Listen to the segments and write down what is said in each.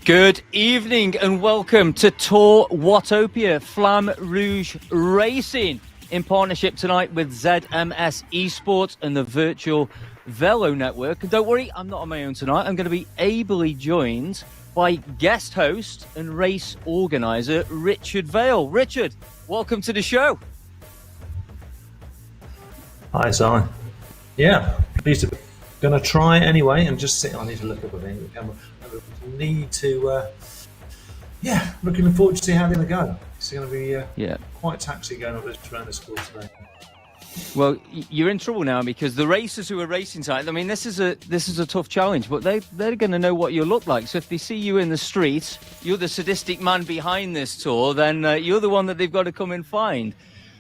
Good evening and welcome to Tour Watopia Flamme Rouge Racing in partnership tonight with ZMS Esports and the Virtual Velo Network. And don't worry, I'm not on my own tonight. I'm going to be ably joined by guest host and race organizer Richard Vale. Richard, welcome to the show. Hi, Simon. Yeah, pleased to be. Going to try anyway and just sit. I need to look up a bit. Need to, looking forward to see how they're going to go. It's going to be quite taxi going up around this course today. Well, you're in trouble now because the racers who are racing tonight, I mean, this is a tough challenge, but they're going to know what you look like. So if they see you in the street, you're the sadistic man behind this tour, then you're the one that they've got to come and find.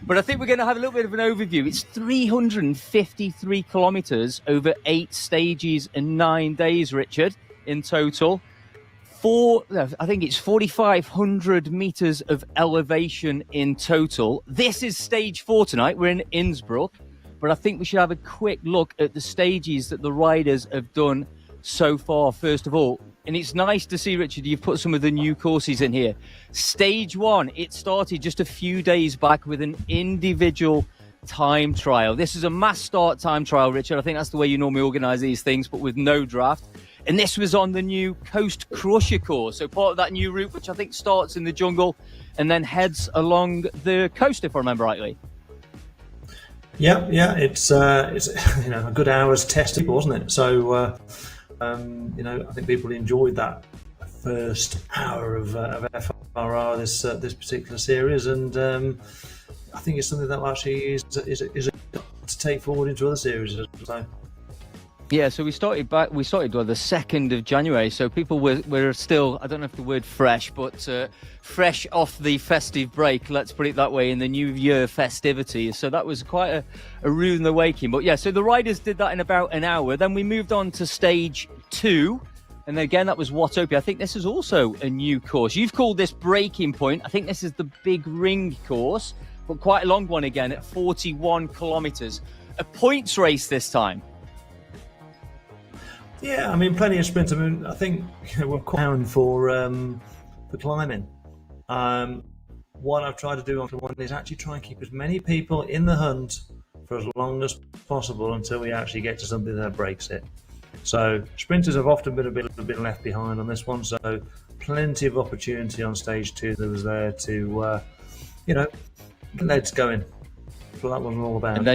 But I think we're going to have a little bit of an overview. It's 353 kilometres over 8 stages and 9 days, Richard, in total. I think it's 4,500 metres of elevation in total. This is stage 4 tonight. We're in Innsbruck. But I think we should have a quick look at the stages that the riders have done so far, first of all. And it's nice to see, Richard, you've put some of the new courses in here. Stage 1, it started just a few days back with an individual time trial. This is a mass start time trial, Richard. I think that's the way you normally organise these things, but with no draft. And this was on the new Coast Crusher course. So part of that new route, which I think starts in the jungle and then heads along the coast, if I remember rightly. Yeah, it's a good hour's test, wasn't it? So, I think people enjoyed that first hour of FRR this particular series, and I think it's something that actually is to take forward into other series. So. Yeah, so we started the 2nd of January, so people were still, I don't know if the word fresh, but fresh off the festive break, let's put it that way, in the New Year festivities. So that was quite a rude awakening. But yeah, so the riders did that in about an hour. Then we moved on to stage 2, and then again, that was Watopia. I think this is also a new course. You've called this Breaking Point. I think this is the Big Ring course, but quite a long one again at 41 kilometres. A points race this time. Yeah, I mean, plenty of sprints. I mean, I think we're quite down for climbing. What I've tried to do after one is actually try and keep as many people in the hunt for as long as possible until we actually get to something that breaks it. So sprinters have often been a bit left behind on this one. So plenty of opportunity on stage 2 that was there to, get legs going. That's what that was all about. And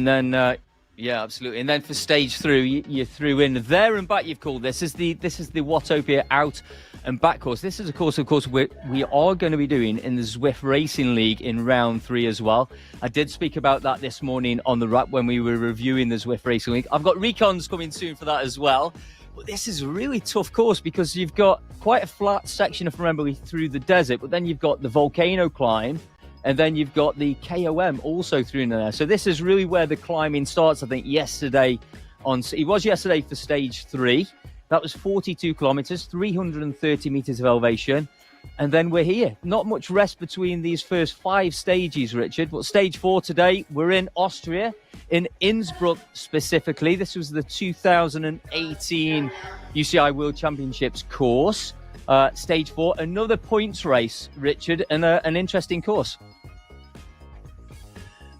then yeah, absolutely. And then for stage 3, you threw in there and back. You've called this is the Watopia out and back course. This is a course, of course, we are going to be doing in the Zwift Racing League in round 3 as well. I did speak about that this morning on the wrap when we were reviewing the Zwift Racing League. I've got recons coming soon for that as well. But this is a really tough course because you've got quite a flat section, if I remember, through the desert, but then you've got the volcano climb. And then you've got the KOM also through in there. So this is really where the climbing starts, I think, yesterday. It was yesterday for stage 3. That was 42 kilometres, 330 metres of elevation. And then we're here. Not much rest between these first 5 stages, Richard. But stage 4 today, we're in Austria, in Innsbruck specifically. This was the 2018 UCI World Championships course. Stage 4, another points race, Richard, and an interesting course.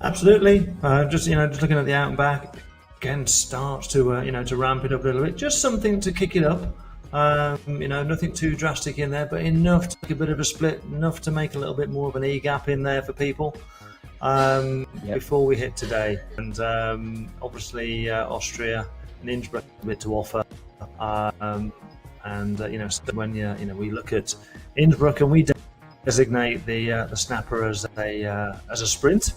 Absolutely. Just looking at the out and back again starts to ramp it up a little bit. Just something to kick it up. Nothing too drastic in there, but enough to make a bit of a split, enough to make a little bit more of an e-gap in there for people before we hit today. And obviously Austria and Innsbruck a bit to offer. When we look at Innsbruck and we designate the snapper as a sprint,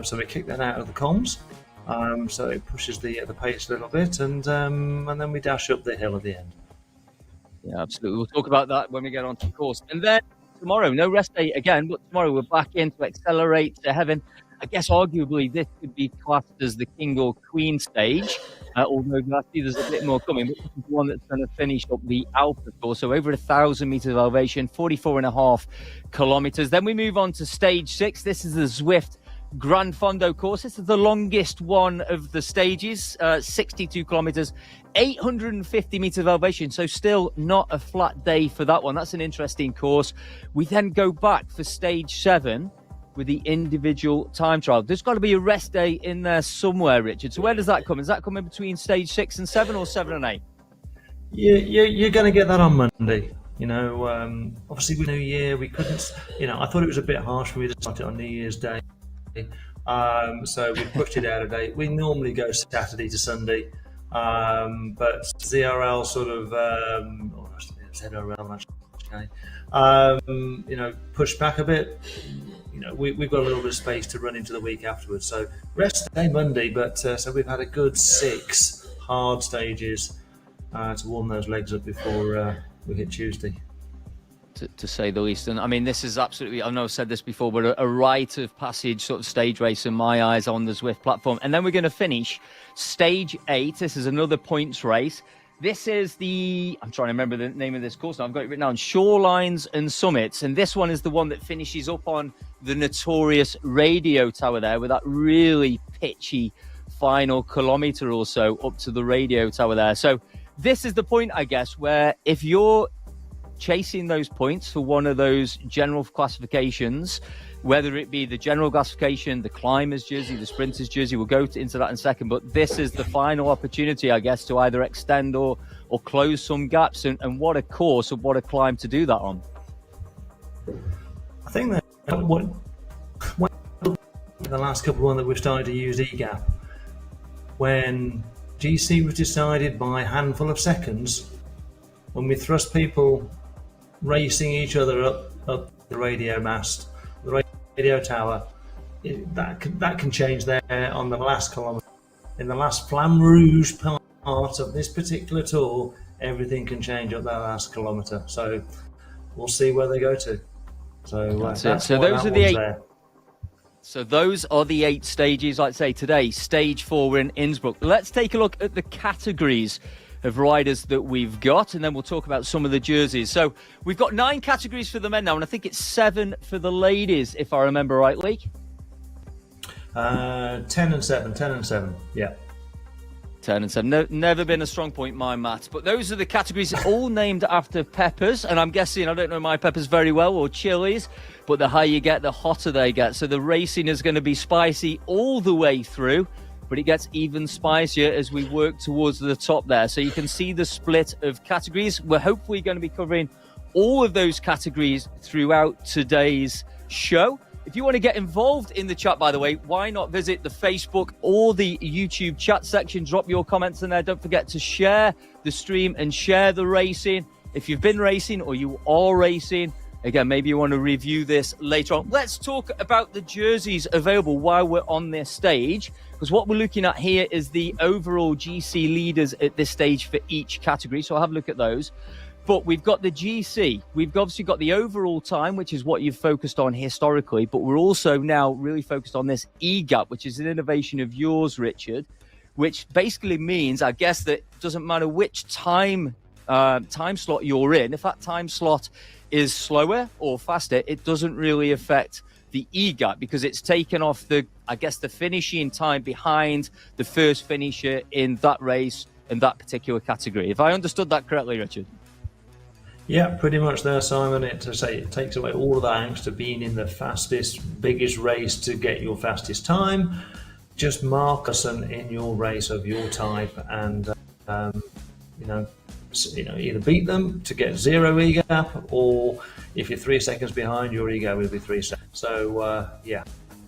so we kick that out of the comms, so it pushes the pace a little bit, and then we dash up the hill at the end. Yeah, absolutely. We'll talk about that when we get onto the course, and then tomorrow, no rest day again, but tomorrow we're back in to accelerate to heaven. I guess arguably this could be classed as the king or queen stage, although I see there's a bit more coming. But this is the one that's going to finish up the Alpha course, so over 1,000 meters of elevation, 44.5 kilometers. Then we move on to stage 6. This is the Zwift Gran Fondo course. This is the longest one of the stages, 62 kilometers, 850 meters of elevation. So still not a flat day for that one. That's an interesting course. We then go back for stage 7 with the individual time trial. There's got to be a rest day in there somewhere, Richard. So where does that come? Is that coming between stage 6 and 7 or 7 and 8? You're going to get that on Monday. Obviously with New Year, we couldn't, I thought it was a bit harsh for me to start it on New Year's Day. So we pushed it out a day. We normally go Saturday to Sunday, but ZRL sort of, ZRL actually, pushed back a bit. We've got a little bit of space to run into the week afterwards. So rest day Monday, but so we've had a good 6 hard stages to warm those legs up before we hit Tuesday. To say the least. And I mean, this is absolutely, I know I've said this before, but a rite of passage sort of stage race in my eyes on the Zwift platform. And then we're going to finish stage 8. This is another points race. This is I'm trying to remember the name of this course now. I've got it written down, Shorelines and Summits. And this one is the one that finishes up on the notorious radio tower there with that really pitchy final kilometre or so up to the radio tower there. So this is the point, I guess, where if you're chasing those points for one of those general classifications, whether it be the general classification, the climbers jersey, the sprinters jersey, we'll go into that in a second, but this is the final opportunity, I guess, to either extend or close some gaps, and what a course and what a climb to do that on. I think that what the last couple of ones that we've started to use eGap, when GC was decided by a handful of seconds, when we thrust people racing each other up the radio mast, the radio tower, that can change there on the last kilometre. In the last Flamme Rouge part of this particular tour, everything can change up that last kilometre. So we'll see where they go to. So that's so those are the 8. There. So those are the 8 stages. Like I say, today, stage 4, we're in Innsbruck. Let's take a look at the categories of riders that we've got, and then we'll talk about some of the jerseys. So we've got 9 categories for the men now, and I think it's 7 for the ladies, if I remember rightly. 10 and 7, yeah. 10 and 7. Never been a strong point, my maths. But those are the categories all named after peppers, and I'm guessing, I don't know my peppers very well, or chilies, but the higher you get, the hotter they get. So the racing is going to be spicy all the way through, but it gets even spicier as we work towards the top there. So you can see the split of categories. We're hopefully going to be covering all of those categories throughout today's show. If you want to get involved in the chat, by the way, why not visit the Facebook or the YouTube chat section? Drop your comments in there. Don't forget to share the stream and share the racing. If you've been racing or you are racing, again, maybe you want to review this later on. Let's talk about the jerseys available while we're on this stage, because what we're looking at here is the overall GC leaders at this stage for each category. So I'll have a look at those. But we've got the GC. We've obviously got the overall time, which is what you've focused on historically. But we're also now really focused on this eGap, which is an innovation of yours, Richard, which basically means, I guess, that it doesn't matter which time slot you're in. If that time slot is slower or faster, it doesn't really affect the eGap because it's taken off the finishing time behind the first finisher in that race in that particular category. If I understood that correctly, Richard? Yeah, pretty much there, Simon. It takes away all of that angst of being in the fastest, biggest race to get your fastest time. Just mark us in your race of your type, and either beat them to get 0 eGap, or if you're 3 seconds behind, your eGap will be 3 seconds. So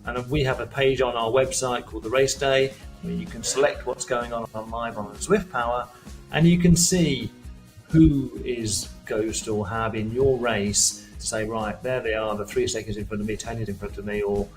and we have a page on our website called the Race Day where you can select what's going on live on Zwift Power, and you can see who is Ghost or Hab in your race to say, right, there they are, the 3 seconds in front of me, 10 is in front of me, or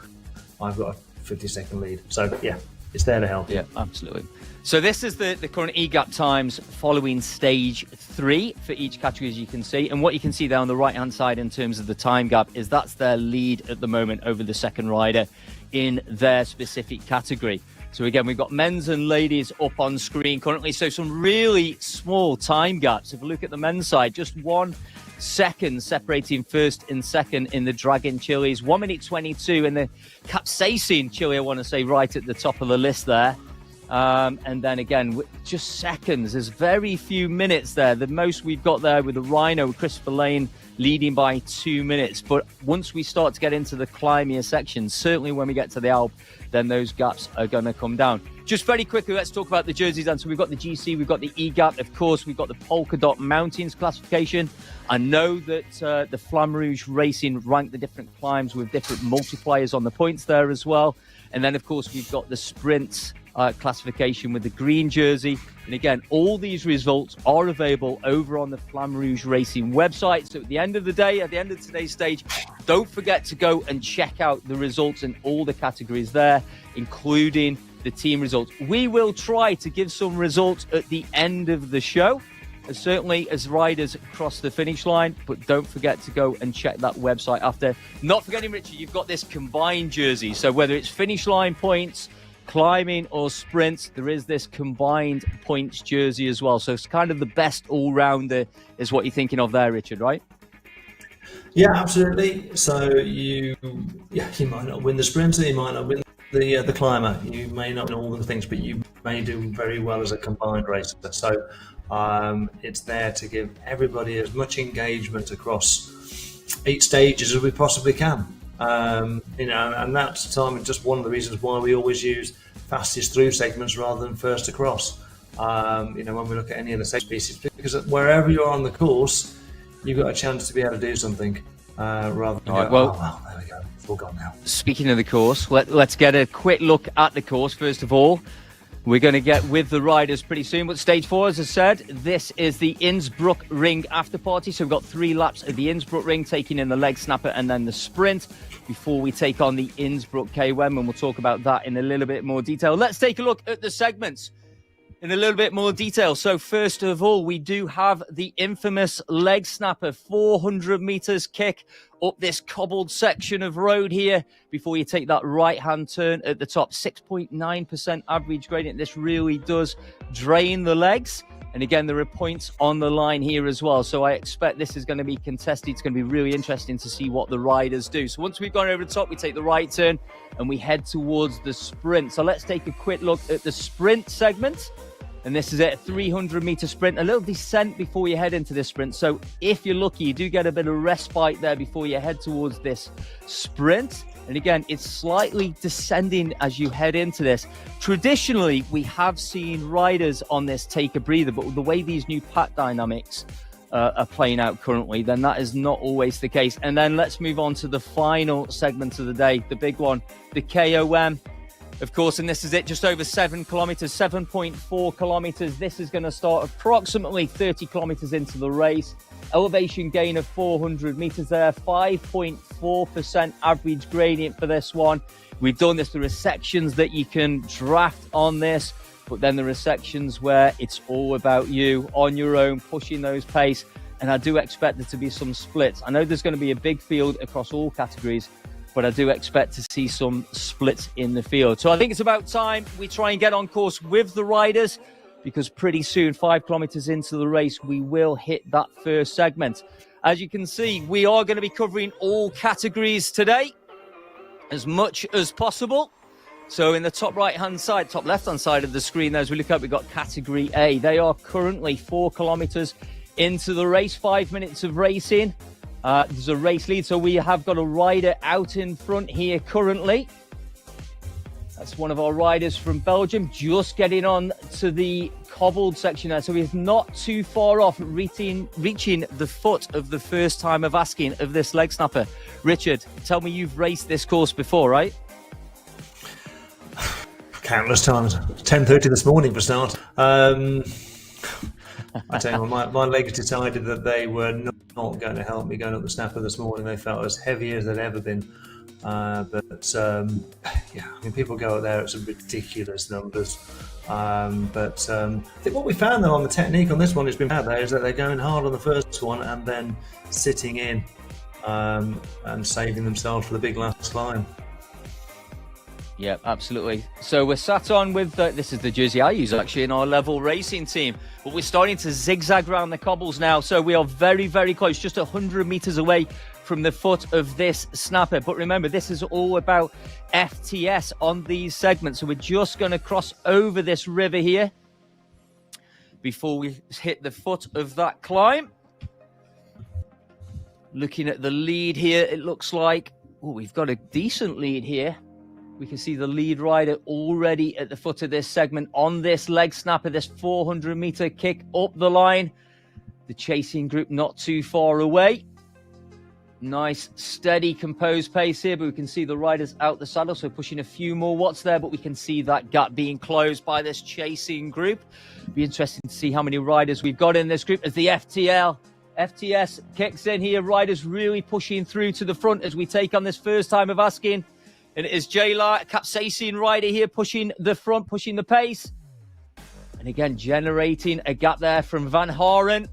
I've got a 50-second lead. So yeah, it's there to help. Yeah, absolutely. So this is the current eGap times following stage 3 for each category, as you can see. And what you can see there on the right-hand side in terms of the time gap is that's their lead at the moment over the second rider in their specific category. So again, we've got men's and ladies up on screen currently. So some really small time gaps. If we look at the men's side, just 1 seconds separating first and second in the Dragon Chilies. 1 minute 22 in the Capsaicin Chili, I want to say, right at the top of the list there. And then again, just seconds. There's very few minutes there. The most we've got there with the Rhino, Christopher Lane, leading by 2 minutes. But once we start to get into the climbing sections, certainly when we get to the Alp, then those gaps are going to come down. Just very quickly, let's talk about the jerseys. And so we've got the GC, we've got the EGAP, of course, we've got the Polka Dot Mountains classification. I know that the Flamme Rouge Racing ranked the different climbs with different multipliers on the points there as well. And then, of course, we've got the sprint classification with the green jersey. And again, all these results are available over on the Flamme Rouge Racing website. So at the end of the day, at the end of today's stage, don't forget to go and check out the results in all the categories there, including the team results. We will try to give some results at the end of the show, certainly as riders cross the finish line, but don't forget to go and check that website after. Not forgetting, Richard, you've got this combined jersey. So whether it's finish line points, climbing or sprints, there is this combined points jersey as well. So it's kind of the best all-rounder is what you're thinking of there, Richard, right? Yeah, absolutely. So you might not win the sprinter, you might not win the climber, you may not win all the things, but you may do very well as a combined racer. So it's there to give everybody as much engagement across 8 stages as we possibly can. And that's just one of the reasons why we always use fastest through segments rather than first across. When we look at any of the stage pieces, because wherever you're on the course, you've got a chance to be able to do something rather than there we go, it's all gone now. Speaking of the course, let's get a quick look at the course first of all. We're going to get with the riders pretty soon, but stage 4, as I said, this is the Innsbruck Ring after party. So we've got 3 laps of the Innsbruck Ring, taking in the leg snapper and then the sprint before we take on the Innsbruck KOM, and we'll talk about that in a little bit more detail. Let's take a look at the segments in a little bit more detail. So first of all, we do have the infamous leg snapper, 400 meters kick up this cobbled section of road here before you take that right-hand turn at the top. 6.9% average gradient. This really does drain the legs. And again, there are points on the line here as well. So I expect this is going to be contested. It's going to be really interesting to see what the riders do. So once we've gone over the top, we take the right turn and we head towards the sprint. So let's take a quick look at the sprint segment. And this is a 300-meter sprint, a little descent before you head into this sprint. So if you're lucky, you do get a bit of respite there before you head towards this sprint. And again, it's slightly descending as you head into this. Traditionally, we have seen riders on this take a breather, but the way these new pack dynamics are playing out currently, then that is not always the case. And then let's move on to the final segment of the day, the big one, the KOM. Of course, and this is it, just over 7 kilometers, 7.4 kilometers. This is going to start approximately 30 kilometers into the race. Elevation gain of 400 meters there, 5.4% average gradient for this one. We've done this. There are sections that you can draft on this, but then there are sections where it's all about you on your own, pushing those pace. And I do expect there to be some splits. I know there's going to be a big field across all categories, but I do expect to see some splits in the field. So I think it's about time we try and get on course with the riders, because pretty soon, 5 kilometers into the race, we will hit that first segment. As you can see, we are going to be covering all categories today, as much as possible. So in the top right-hand side, top left-hand side of the screen, as we look up, we've got category A. They are currently 4 kilometers into the race, 5 minutes of racing. There's a race lead, so we have got a rider out in front here currently. That's one of our riders from Belgium, just getting on to the cobbled section there. So he's not too far off reaching the foot of the first time of asking of this leg snapper. Richard, tell me you've raced this course before, right? Countless times. 10:30 this morning for start. I tell you, my legs decided that they were not going to help me going up the snapper this morning. They felt as heavy as they'd ever been. People go out there at some ridiculous numbers. I think what we found though on the technique on this one has been bad though, is that they're going hard on the first one and then sitting in and saving themselves for the big last climb. Yeah, absolutely. So we're sat on with, this is the jersey I use actually in our level racing team, but we're starting to zigzag around the cobbles now. So we are very, very close, just 100 meters away from the foot of this snapper. But remember, this is all about FTS on these segments. So we're just going to cross over this river here before we hit the foot of that climb. Looking at the lead here, it looks like, we've got a decent lead here. We can see the lead rider already at the foot of this segment on this leg snapper, this 400-meter kick up the line. The chasing group not too far away. Nice, steady, composed pace here, but we can see the riders out the saddle, so pushing a few more watts there, but we can see that gap being closed by this chasing group. Be interesting to see how many riders we've got in this group as the FTS kicks in here. Riders really pushing through to the front as we take on this first time of asking. And it is Jayla, Capsaicin rider here, pushing the front, pushing the pace. And again, generating a gap there from Van Haren.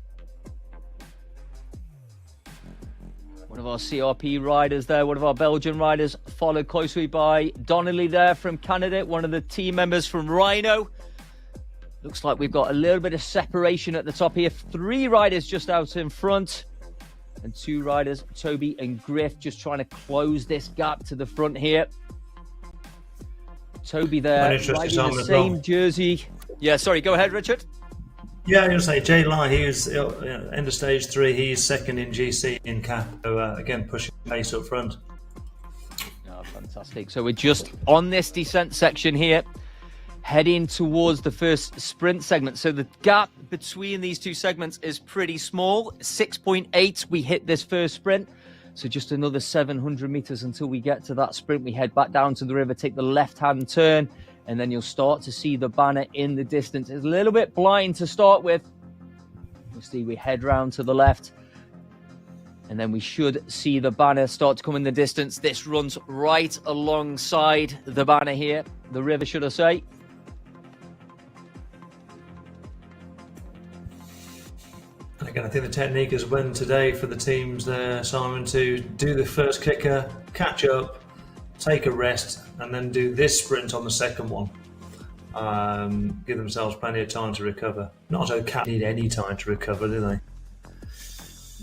One of our CRP riders there, one of our Belgian riders, followed closely by Donnelly there from Canada, one of the team members from Rhino. Looks like we've got a little bit of separation at the top here. 3 riders just out in front. And 2 riders, Toby and Griff, just trying to close this gap to the front here. Toby there, riding the same jersey. Yeah, sorry, go ahead, Richard. Yeah, I was going to say, Jay Lai, he was end of stage 3. He's second in GC in Cap. So, again, pushing pace up front. Oh, fantastic. So we're just on this descent section here, heading towards the first sprint segment. So the gap between these 2 segments is pretty small. 6.8, we hit this first sprint. So just another 700 meters until we get to that sprint. We head back down to the river, take the left-hand turn, and then you'll start to see the banner in the distance. It's a little bit blind to start with. You'll see we head round to the left, and then we should see the banner start to come in the distance. This runs right alongside the banner here, the river, should I say. Again, I think the technique has won today for the teams there, Simon, to do the first kicker, catch up, take a rest, and then do this sprint on the second one. Give themselves plenty of time to recover. Not okay, need any time to recover, do they?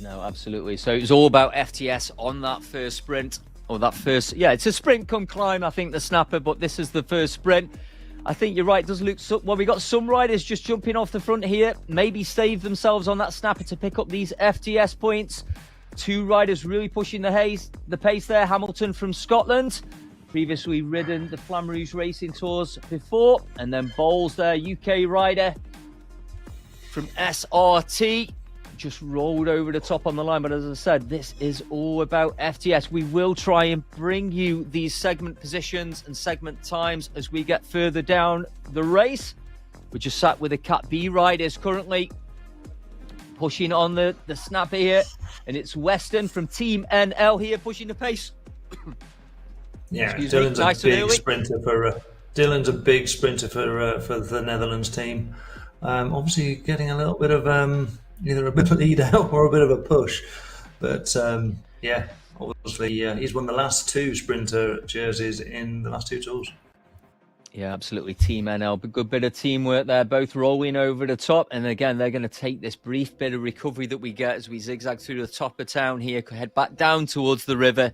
No, absolutely. So it's all about FTS on that first sprint, or that first, it's a sprint come climb, I think, the snapper, but this is the first sprint. I think you're right, it does look, well, we got some riders just jumping off the front here, maybe save themselves on that snapper to pick up these FTS points. 2 riders really pushing the pace there. Hamilton from Scotland, previously ridden the Flamme Rouge Racing Tours before, and then Bowles there, UK rider from SRT, just rolled over the top on the line. But as I said, this is all about FTS. We will try and bring you these segment positions and segment times as we get further down the race. We're just sat with the Cat B riders currently pushing on the snapper here, and it's Weston from Team NL here pushing the pace. Yeah, Dylan's a big sprinter for the Netherlands team. Obviously getting a little bit of either a bit of lead out or a bit of a push, but obviously he's won the last 2 sprinter jerseys in the last 2 tours. Yeah, absolutely. Team NL, a good bit of teamwork there, both rolling over the top. And again, they're going to take this brief bit of recovery that we get as we zigzag through the top of town here, head back down towards the river,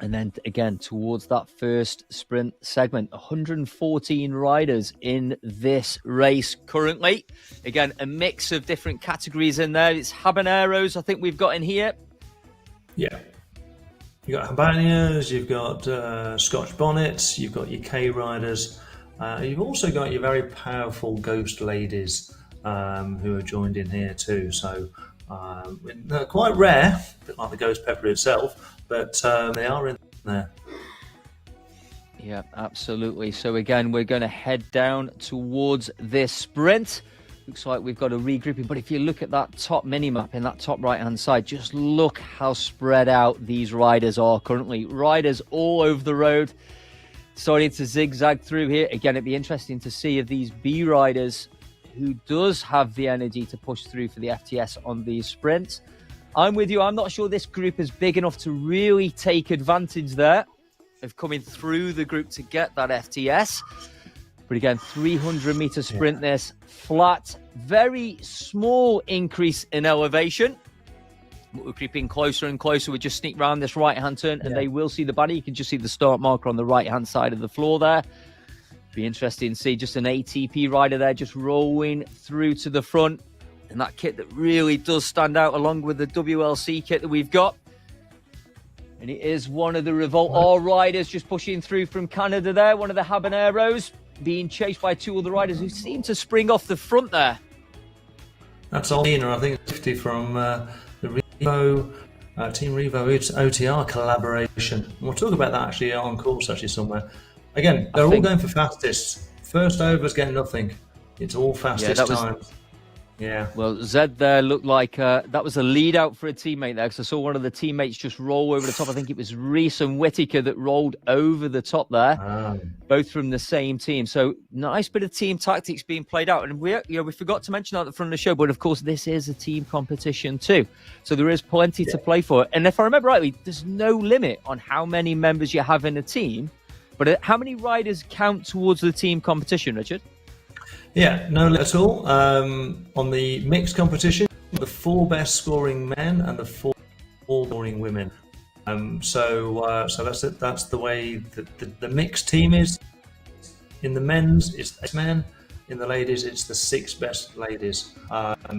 and then again towards that first sprint segment. 114 riders in this race currently. Again, a mix of different categories in there. It's habaneros, I think we've got in here. Yeah. You've got habaneros, you've got Scotch bonnets, you've got your K riders. You've also got your very powerful ghost ladies who have joined in here too. So they're quite rare, a bit like the ghost pepper itself, but they are in there. Yeah, absolutely. So again, we're going to head down towards this sprint. Looks like we've got a regrouping, but if you look at that top mini-map in that top right-hand side, just look how spread out these riders are currently. Riders all over the road, starting to zigzag through here. Again, it'd be interesting to see if these B riders, who does have the energy to push through for the FTS on these sprints. I'm with you. I'm not sure this group is big enough to really take advantage there. of coming through the group to get that FTS. But again, 300-meter sprint, this flat, very small increase in elevation. We're creeping closer and closer. We just sneak round this right-hand turn, and they will see the banner. You can just see the start marker on the right-hand side of the floor there. Be interesting to see just an ATP rider there just rolling through to the front. And that kit that really does stand out along with the WLC kit that we've got. And it is one of the Revolt R riders just pushing through from Canada there. One of the Habaneros being chased by two other riders who seem to spring off the front there. That's Alina, I think it's 50 from the Revo, Team Revo OTR collaboration. And we'll talk about that actually on course actually somewhere. Again, they're all going for fastest. First overs get nothing. It's all fastest times. Yeah. Well, Zed there looked like that was a lead out for a teammate there, because I saw one of the teammates just roll over the top. I think it was Reese and Whittaker that rolled over the top there, both from the same team. So nice bit of team tactics being played out. And we forgot to mention that at the front of the show, but of course this is a team competition too. So there is plenty to play for. And if I remember rightly, there's no limit on how many members you have in a team. But how many riders count towards the team competition, Richard? Yeah, no limit at all. On the mixed competition, the 4 best scoring men and the 4 scoring women. So that's it. That's the way the mixed team is. In the men's, it's 8 men. In the ladies, it's the 6 best ladies.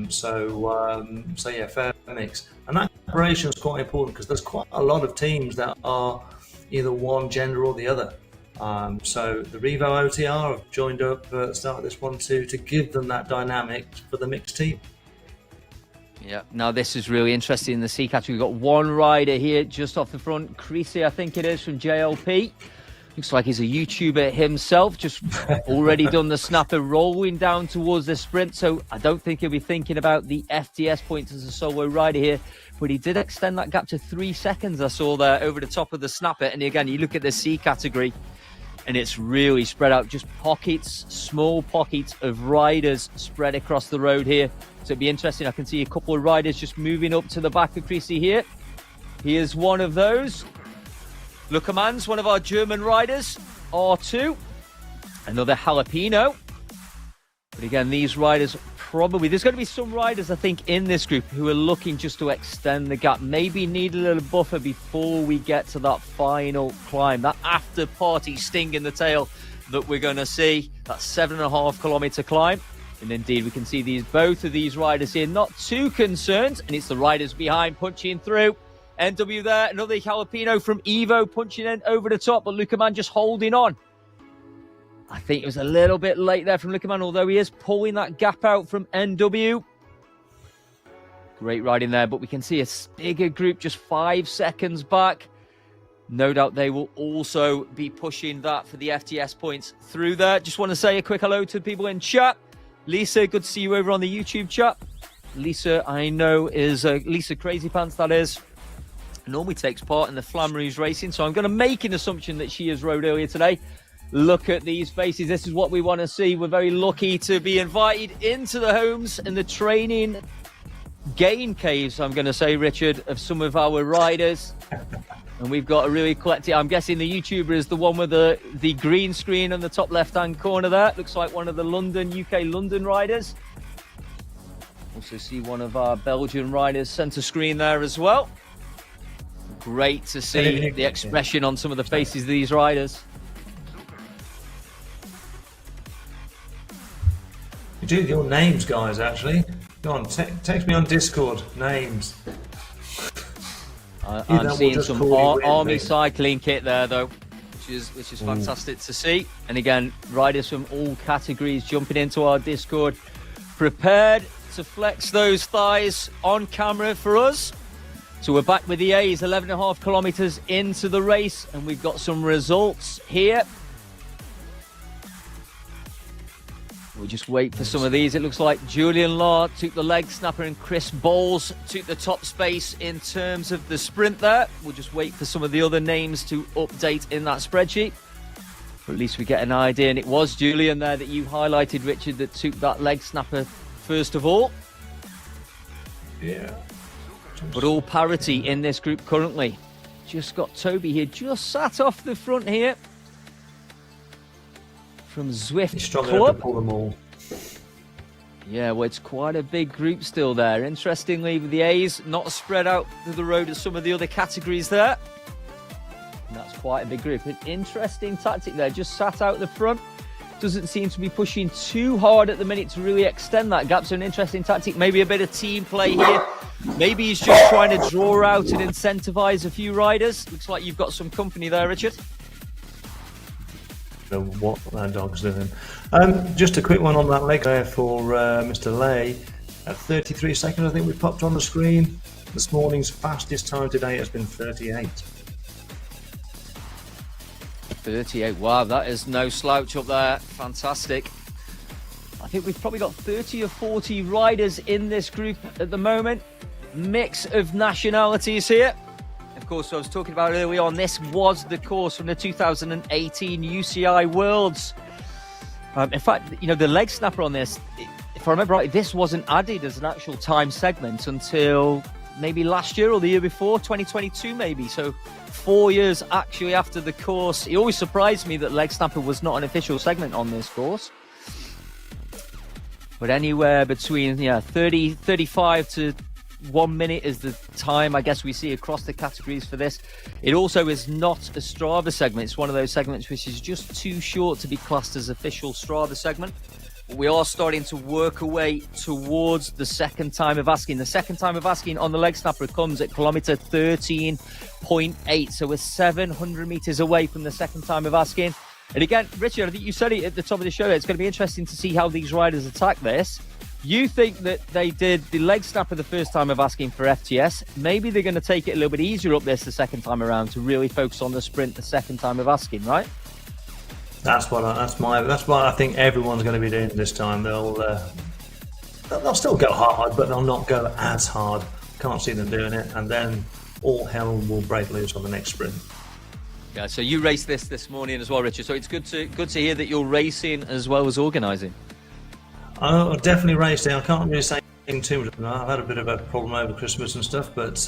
So yeah, fair mix. And that collaboration is quite important because there's quite a lot of teams that are either one gender or the other. So the Revo OTR have joined up at the start of this one to give them that dynamic for the mixed team. Yeah, now this is really interesting in the C category. We've got one rider here just off the front, Creasy, I think it is, from JLP. Looks like he's a YouTuber himself, just already done the snapper, rolling down towards the sprint. So I don't think he'll be thinking about the FTS points as a solo rider here. But he did extend that gap to 3 seconds, I saw there, over the top of the snapper. And again, you look at the C category, and it's really spread out, just pockets, small pockets of riders spread across the road here. So it'd be interesting. I can see a couple of riders just moving up to the back of Creasy here. He is one of those. Luckermann's one of our German riders, R2. Another Jalapeno. But again, these riders probably, there's going to be some riders, I think, in this group who are looking just to extend the gap, maybe need a little buffer before we get to that final climb, that after party sting in the tail that we're going to see, that 7.5 kilometer climb. And indeed, we can see both of these riders here not too concerned, and it's the riders behind punching through. NW there, another Jalapeno from Evo punching in over the top, but Luckermann just holding on. I think it was a little bit late there from Luckermann, although he is pulling that gap out from NW. Great riding there, but we can see a bigger group just 5 seconds back. No doubt they will also be pushing that for the FTS points through there. Just want to say a quick hello to people in chat. Lisa, good to see you over on the YouTube chat. Lisa, I know, is Lisa Crazy Pants, that is. Normally takes part in the Flamme Rouge racing, so I'm going to make an assumption that she has rode earlier today. Look at these faces. This is what we want to see. We're very lucky to be invited into the homes and the training game caves, I'm going to say, Richard, of some of our riders. And we've got a really collective, I'm guessing the YouTuber is the one with the green screen on the top left-hand corner there. Looks like one of the UK London riders. Also see one of our Belgian riders center screen there as well. Great to see the expression on some of the faces of these riders. You do your names, guys, actually. Go on, text me on Discord, names. I'm seeing some army cycling kit there, though, which is fantastic to see. And again, riders from all categories jumping into our Discord, prepared to flex those thighs on camera for us. So we're back with the A's, 11.5 kilometers into the race, and we've got some results here. We'll just wait for some of these. It looks like Julian Law took the leg snapper and Chris Bowles took the top space in terms of the sprint there. We'll just wait for some of the other names to update in that spreadsheet. But at least we get an idea. And it was Julian there that you highlighted, Richard, that took that leg snapper first of all. Yeah. But all parity in this group currently. just got Toby here, just sat off the front here from Zwift He's strong enough Club. to pull them all. Yeah, well, it's quite a big group still there. Interestingly, with the A's not spread out to the road as some of the other categories there. And that's quite a big group. An interesting tactic there, just sat out the front. Doesn't seem to be pushing too hard at the minute to really extend that gap. So an interesting tactic, maybe a bit of team play here. Maybe he's just trying to draw out and incentivize a few riders. Looks like you've got some company there, Richard. What that dog's doing. Just a quick one on that leg there for Mr. Lay. At 33 seconds, I think we popped on the screen. This morning's fastest time today has been 38. 38, wow, that is no slouch up there. Fantastic. I think we've probably got 30 or 40 riders in this group at the moment. Mix of nationalities here. Of course, I was talking about earlier on, this was the course from the 2018 UCI Worlds. In fact, you know, the leg snapper on this, if I remember right, this wasn't added as an actual time segment until maybe last year or the year before, 2022 maybe. So 4 years actually after the course. It always surprised me that leg snapper was not an official segment on this course. But anywhere between 30, 35 to 1 minute is the time I guess we see across the categories for this. It also is not a Strava segment. It's one of those segments which is just too short to be classed as official Strava segment. But we are starting to work our way towards the second time of asking. The second time of asking on the leg snapper comes at kilometre 13.8. So we're 700 metres away from the second time of asking. And again, Richard, I think you said it at the top of the show, it's going to be interesting to see how these riders attack this. You think that they did the leg snapper the first time of asking for FTS. Maybe they're going to take it a little bit easier up this the second time around to really focus on the sprint the second time of asking, right? That's what I think everyone's going to be doing this time. They'll still go hard, but they'll not go as hard. Can't see them doing it, and then all hell will break loose on the next sprint. Yeah. So you raced this morning as well, Richard. So it's good to hear that you're racing as well as organising. I definitely raced it. I can't really say too much. I've had a bit of a problem over Christmas and stuff, but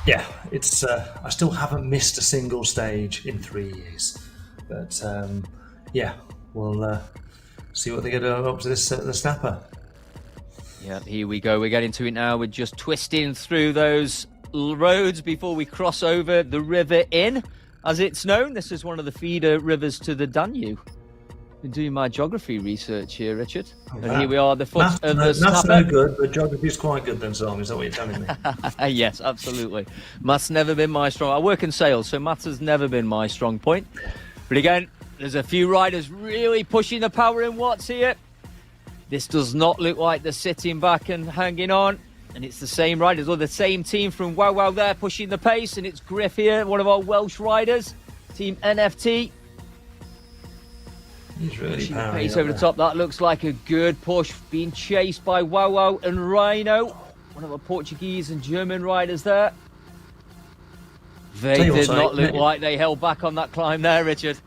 yeah, it's. I still haven't missed a single stage in 3 years. But yeah, we'll see what they get up to this the snapper. Yeah, here we go. We're getting to it now. We're just twisting through those roads before we cross over the River Inn, as it's known. This is one of the feeder rivers to the Danube. Been doing my geography research here, Richard. And here we are, the foot of the snapper. Maths no good, but geography's quite good then, Sam. Is that what you're telling me? Yes, absolutely. Maths never been my strong. I work in sales, so maths has never been my strong point. But again, there's a few riders really pushing the power in watts here. This does not look like they're sitting back and hanging on. And it's the same riders, or the same team from Wow Wow there pushing the pace. And it's Griff here, one of our Welsh riders, Team NFT. He's really pushing the powering pace up over the top. That looks like a good push. Being chased by Wow Wow and Rhino, one of our Portuguese and German riders there. They did not look like they held back on that climb there, Richard.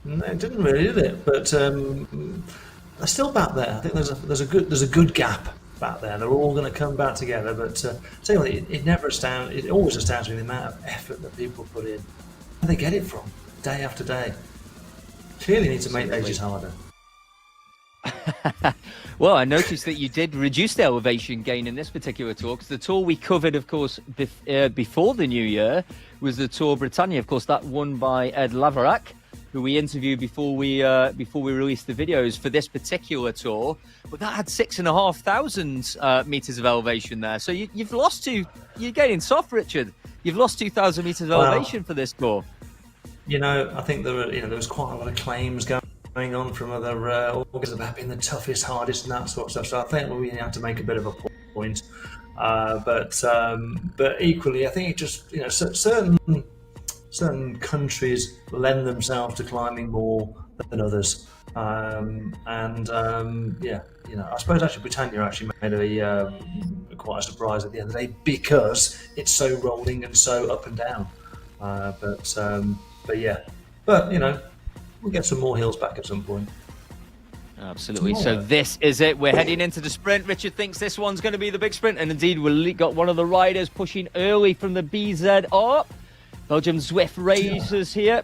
No, it didn't really, did it? But they're still back there. I think there's a good gap back there. They're all going to come back together. But tell you what, it always astounds me the amount of effort that people put in. Where they get it from, day after day. Clearly need to make ages harder. Well, I noticed that you did reduce the elevation gain in this particular tour, because the tour we covered, of course, before the new year was the Tour Britannia. Of course, that won by Ed Laverack, who we interviewed before we released the videos for this particular tour. But that had 6,500 meters of elevation there. So you've lost you're getting soft, Richard. You've lost 2,000 meters of elevation for this tour. You know, I think there was quite a lot of claims going on from other organisations about being the toughest, hardest, and that sort of stuff. So I think we have to make a bit of a point. But equally, I think it just certain countries lend themselves to climbing more than others. I suppose actually Britannia actually made quite a surprise at the end of the day, because it's so rolling and so up and down. But we'll get some more hills back at some point. Absolutely. So this is it. We're heading into the sprint. Richard thinks this one's going to be the big sprint. And indeed, we've got one of the riders pushing early from the BZR. Belgium Zwift Racers here.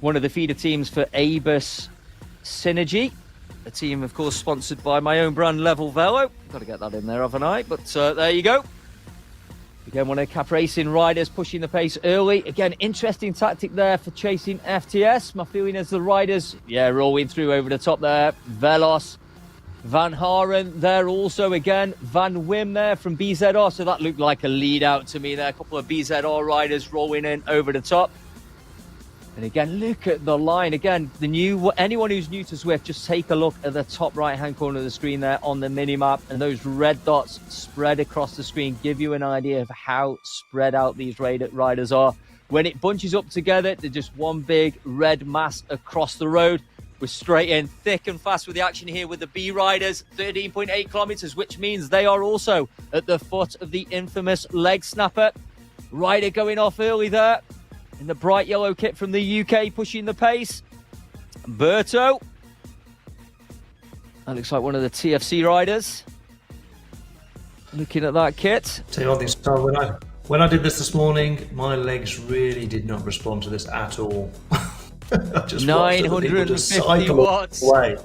One of the feeder teams for Abus Synergy. A team, of course, sponsored by my own brand, Level Velo. Got to get that in there, haven't I? But there you go. Again, one of the Cap Racing riders pushing the pace early. Again, interesting tactic there for chasing FTS. My feeling is the riders, rolling through over the top there. Velos, Van Haren there also again. Van Wim there from BZR. So that looked like a lead out to me there. A couple of BZR riders rolling in over the top. And again, look at the line. Again, anyone who's new to Zwift, just take a look at the top right-hand corner of the screen there on the mini-map. And those red dots spread across the screen give you an idea of how spread out these riders are. When it bunches up together, they're just one big red mass across the road. We're straight in, thick and fast with the action here with the B riders. 13.8 kilometers, which means they are also at the foot of the infamous leg snapper. Rider going off early there. In the bright yellow kit from the UK, pushing the pace. Berto. That looks like one of the TFC riders. Looking at that kit. Tell you one thing, when I did this morning, my legs really did not respond to this at all. I just 950 watts. Away.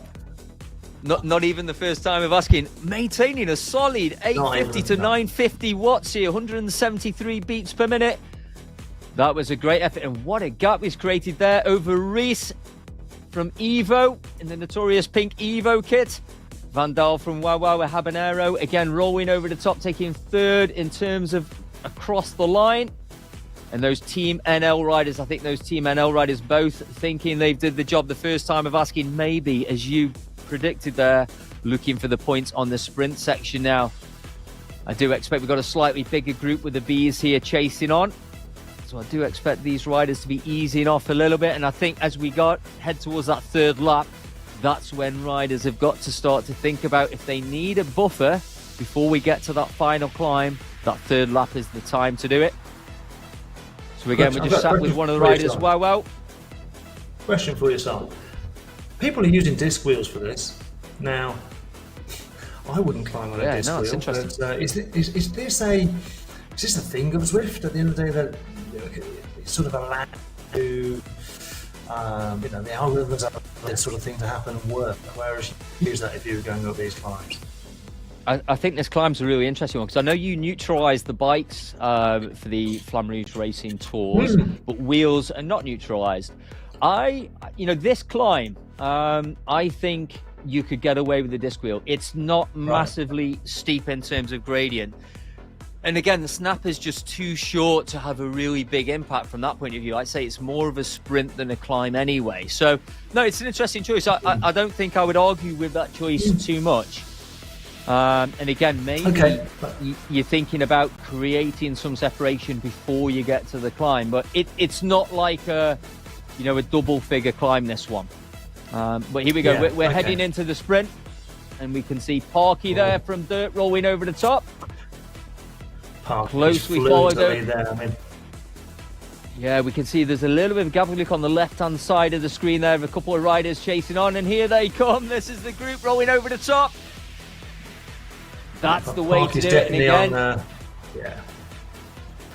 Not even the first time of asking. Maintaining a solid 850 to 950 watts here, 173 beats per minute. That was a great effort, and what a gap was created there over Reese from Evo in the notorious pink Evo kit. Van Dahl from Wawa Habanero, again rolling over the top, taking third in terms of across the line. And those Team NL riders, I think those Team NL riders both thinking they did the job the first time of asking, maybe, as you predicted there, looking for the points on the sprint section now. I do expect we've got a slightly bigger group with the Bs here chasing on. So I do expect these riders to be easing off a little bit. And I think as we head towards that third lap, that's when riders have got to start to think about if they need a buffer before we get to that final climb. That third lap is the time to do it. So again, we just sat with one of the riders. Wow. Question for yourself. People are using disc wheels for this. Now, I wouldn't climb on a disc wheel. It's interesting. But, is this a thing of Zwift at the end of the day that it's sort of allowed to, the algorithms allow this sort of thing to happen and work, whereas you use that if you were going up these climbs? I think this climb's a really interesting one because I know you neutralised the bikes for the Flamme Rouge Racing Tours, but wheels are not neutralised. This climb, I think you could get away with the disc wheel. It's not massively steep in terms of gradient. And again, the snapper's just too short to have a really big impact from that point of view. I'd say it's more of a sprint than a climb anyway. So, no, it's an interesting choice. I don't think I would argue with that choice too much. And again, maybe you're thinking about creating some separation before you get to the climb. But it's not like a double figure climb, this one. But here we go. Yeah, we're heading into the sprint. And we can see Parky there from Dirt rolling over the top. Closely followed there. Yeah, we can see there's a little bit of gap. Look on the left-hand side of the screen there, a couple of riders chasing on, and here they come. This is the group rolling over the top. That's the way to do it. And again,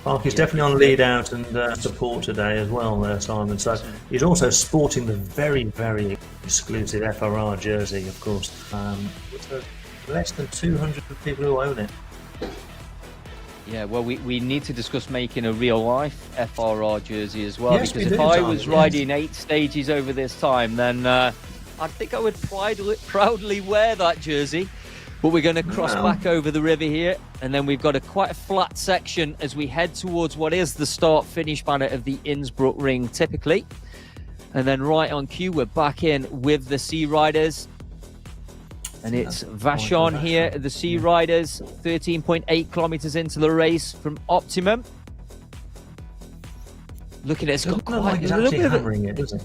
Parky's definitely on lead out and support today as well there, Simon. So he's also sporting the very, very exclusive FRR jersey, of course. With less than 200 people who own it. Yeah, well, we need to discuss making a real-life FRR jersey as well, because if I was riding 8 stages over this time, then I think I would proudly wear that jersey. But we're going to cross back over the river here, and then we've got quite a flat section as we head towards what is the start-finish banner of the Innsbruck Ring, typically. And then right on cue, we're back in with the Sea Riders. And it's Vachon here, the Sea Riders, 13.8 kilometers into the race from Optimum. Looking at it's got quite a little bit of it, does it?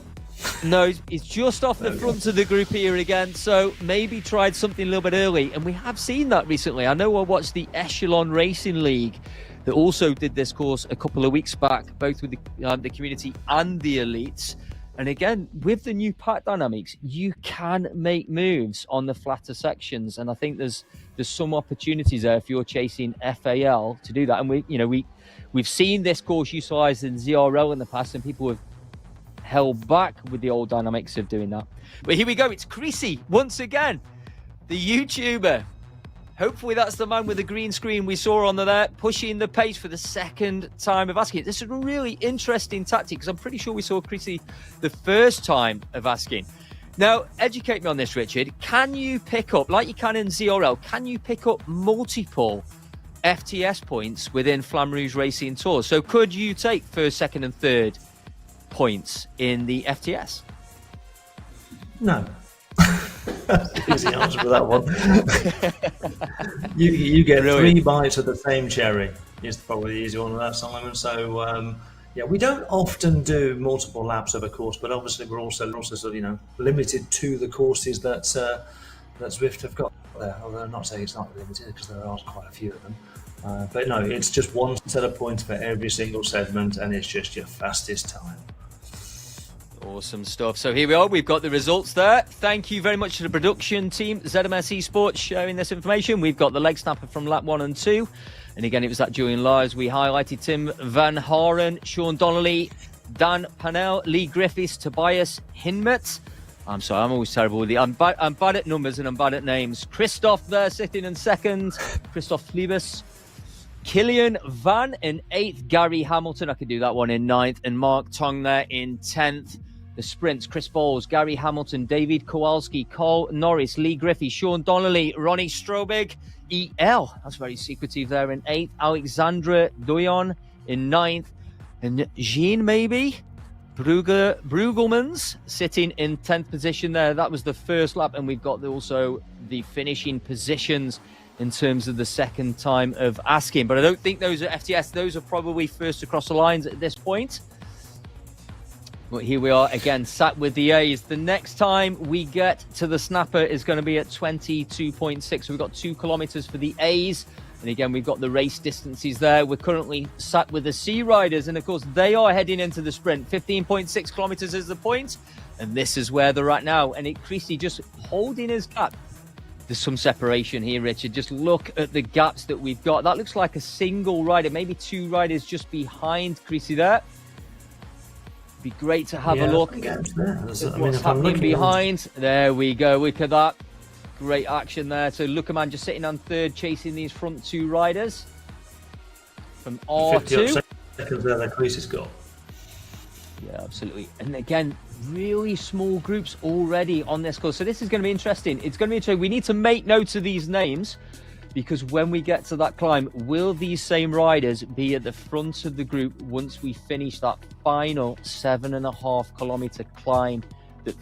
No, it's just off the front of the group here again, so maybe tried something a little bit early. And we have seen that recently. I know I watched the Echelon Racing League that also did this course a couple of weeks back, both with the community and the elites. And again, with the new pack dynamics, you can make moves on the flatter sections, and I think there's some opportunities there if you're chasing FAL to do that. And we've seen this course utilized in ZRL in the past, and people have held back with the old dynamics of doing that. But here we go. It's Creasy once again, the YouTuber. Hopefully that's the man with the green screen we saw on there, pushing the pace for the second time of asking. This is a really interesting tactic, because I'm pretty sure we saw Creasy the first time of asking. Now, educate me on this, Richard. Can you pick up, like you can in ZRL, can you pick up multiple FTS points within Flamme Rouge Racing Tour? So could you take first, second and third points in the FTS? No. Easy answer for that one. you get Brilliant. 3 bites of the same cherry. Is probably the easy one of that, Simon. So yeah, we don't often do multiple laps of a course, but obviously we're also sort of, limited to the courses that Zwift have got there. Although I'm not saying it's not limited, because there are quite a few of them. But no, it's just one set of points for every single segment, and it's just your fastest time. Awesome stuff. So here we are. We've got the results there. Thank you very much to the production team, ZMS Esports, sharing this information. We've got the leg snapper from lap 1 and 2. And again, it was that Julian Lives. We highlighted Tim Van Haren, Sean Donnelly, Dan Panel, Lee Griffiths, Tobias Hinmet. I'm sorry, I'm always terrible with I'm bad at numbers and I'm bad at names. Christoph there sitting in second. Christoph Liebes. Killian Van in 8th. Gary Hamilton, I could do that one, in 9th. And Mark Tong there in 10th. The sprints, Chris Bowles, Gary Hamilton, David Kowalski, Cole Norris, Lee Griffey, Sean Donnelly, Ronnie Strobig, EL, that's very secretive there, in 8th. Alexandra Doyon in 9th. And Jean, maybe? Brugelmans sitting in 10th position there. That was the first lap. And we've got also the finishing positions in terms of the second time of asking. But I don't think those are FTS. Those are probably first across the lines at this point. But here we are again, sat with the A's. The next time we get to the snapper is going to be at 22.6. So we've got 2 kilometers for the A's. And again, we've got the race distances there. We're currently sat with the C Riders. And of course, they are heading into the sprint. 15.6 kilometers is the point. And this is where they're at now. And Creasy just holding his gap. There's some separation here, Richard. Just look at the gaps that we've got. That looks like a single rider, maybe 2 riders just behind Creasy there. Be great to have a look at what's happening behind. There we go. Look at that. Great action there. So Luckerman just sitting on 3rd, chasing these front 2 riders from R2. Seconds there that Creasy's got. Yeah, absolutely. And again, really small groups already on this course. So this is going to be interesting. It's going to be interesting. We need to make notes of these names, because when we get to that climb, will these same riders be at the front of the group once we finish that final 7.5 kilometer climb that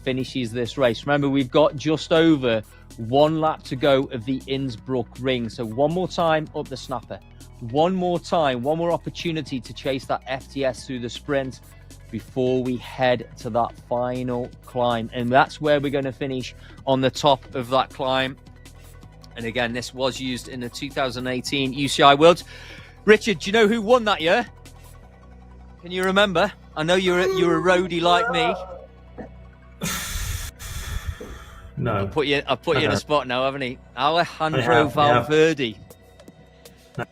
finishes this race? Remember, we've got just over 1 lap to go of the Innsbruck ring. So one more time up the snapper. One more time, one more opportunity to chase that FTS through the sprint before we head to that final climb. And that's where we're going to finish, on the top of that climb. And again, this was used in the 2018 UCI Worlds. Richard, do you know who won that year? Can you remember? I know you're a roadie like me. No. I've put you in a spot now, haven't he? Alejandro Valverde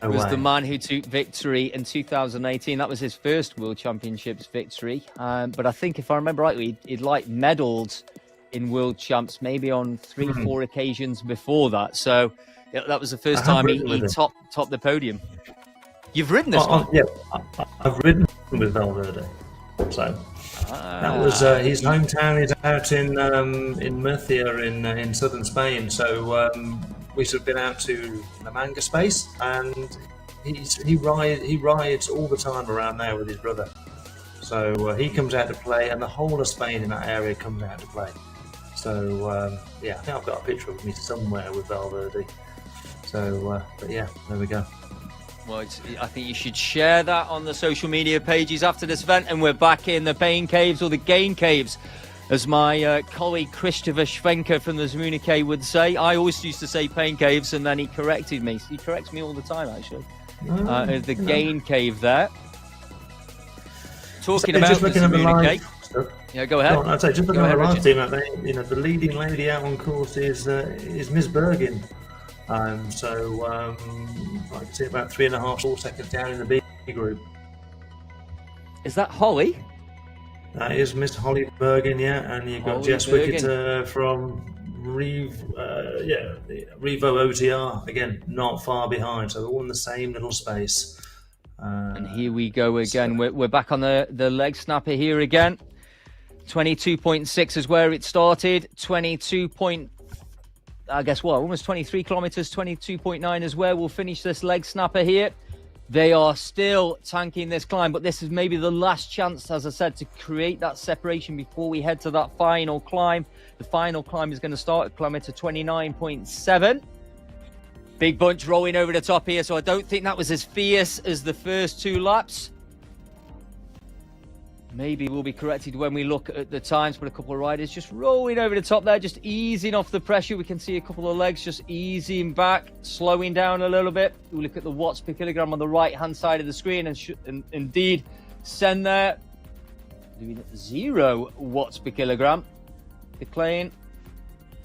was the man who took victory in 2018. That was his first World Championships victory. But I think, if I remember rightly, he'd medalled in World Champs maybe on 3-4 occasions before that. So that was the first time he topped the podium. You've ridden this one? Yeah, I've ridden with Valverde. So that was his hometown. Is out in Murcia in southern Spain. So we've sort of been out to the Manga space, and he rides all the time around there with his brother. So he comes out to play, and the whole of Spain in that area comes out to play. So yeah, I think I've got a picture of me somewhere with Valverde. So but yeah, there we go. Well, I think you should share that on the social media pages after this event. And we're back in the Pain Caves, or the Gain Caves, as my colleague Christopher Schwenker from the Zmunike would say. I always used to say Pain Caves, and then he corrected me. He corrects me all the time, actually. The Gain Cave there. Talking about the Zmunike. Yeah, go ahead. I'd say just Go another ahead, live Richard. team. The leading lady out on course is Miss Bergen. I can see about 3.5 seconds down in the B group. Is that Holly? That is Miss Holly Bergen, yeah, and you've got Holly Jess Bergen. Wickett from Revo OTR, again, not far behind, so they're all in the same little space. And here we go again. We're back on the leg snapper here again. 22.6 is where it started. Almost 23 kilometers. 22.9 is where we'll finish this leg snapper here. They are still tanking this climb, but this is maybe the last chance, as I said, to create that separation before we head to that final climb. The final climb is going to start at kilometer 29.7. Big bunch rolling over the top here, so I don't think that was as fierce as the first 2 laps. Maybe we'll be corrected when we look at the times, but a couple of riders just rolling over the top there, just easing off the pressure. We can see a couple of legs just easing back, slowing down a little bit. We look at the watts per kilogram on the right-hand side of the screen, and indeed, Sen there doing 0 watts per kilogram. Declan,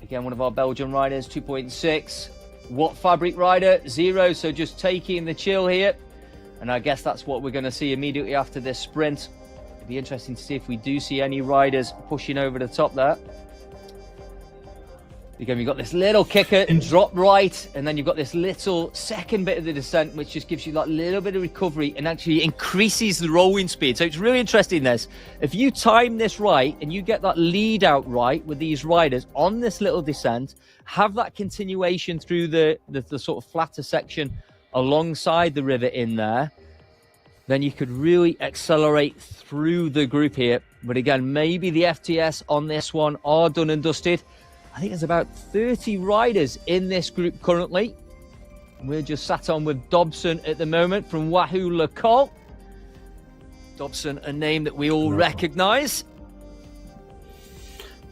again, one of our Belgian riders, 2.6. Watt Fabric rider, 0, so just taking the chill here. And I guess that's what we're going to see immediately after this sprint. Be interesting to see if we do see any riders pushing over the top there. Again, we've got this little kicker, drop right, and then you've got this little second bit of the descent, which just gives you that little bit of recovery and actually increases the rolling speed. So it's really interesting, this. If you time this right and you get that lead out right with these riders on this little descent, have that continuation through the sort of flatter section alongside the river in there, then you could really accelerate through the group here. But again, maybe the FTS on this one are done and dusted. I think there's about 30 riders in this group currently. We're just sat on with Dobson at the moment from Wahoo Le Col. Dobson, a name that we all recognise.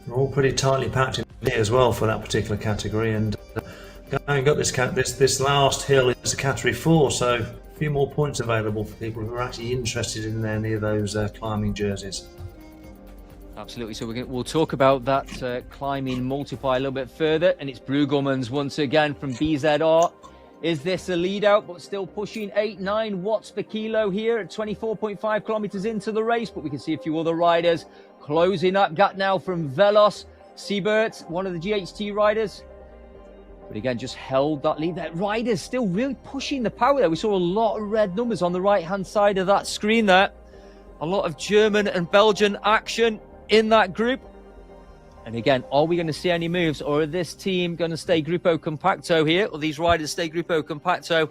They're all pretty tightly packed in here as well for that particular category. And I got this last hill is a category 4, so a few more points available for people who are actually interested in any of those climbing jerseys. Absolutely. So we'll talk about that climbing multiplier a little bit further. And it's Brueggemans once again from BZR. Is this a lead out, but still pushing 8-9 watts per kilo here at 24.5 kilometers into the race? But we can see a few other riders closing that gap now from Velos. Siebert, one of the GHT riders. But again, just held that lead. That rider's still really pushing the power there. We saw a lot of red numbers on the right-hand side of that screen there. A lot of German and Belgian action in that group. And again, are we going to see any moves, or are this team going to stay Gruppo Compacto here, or these riders stay Gruppo Compacto?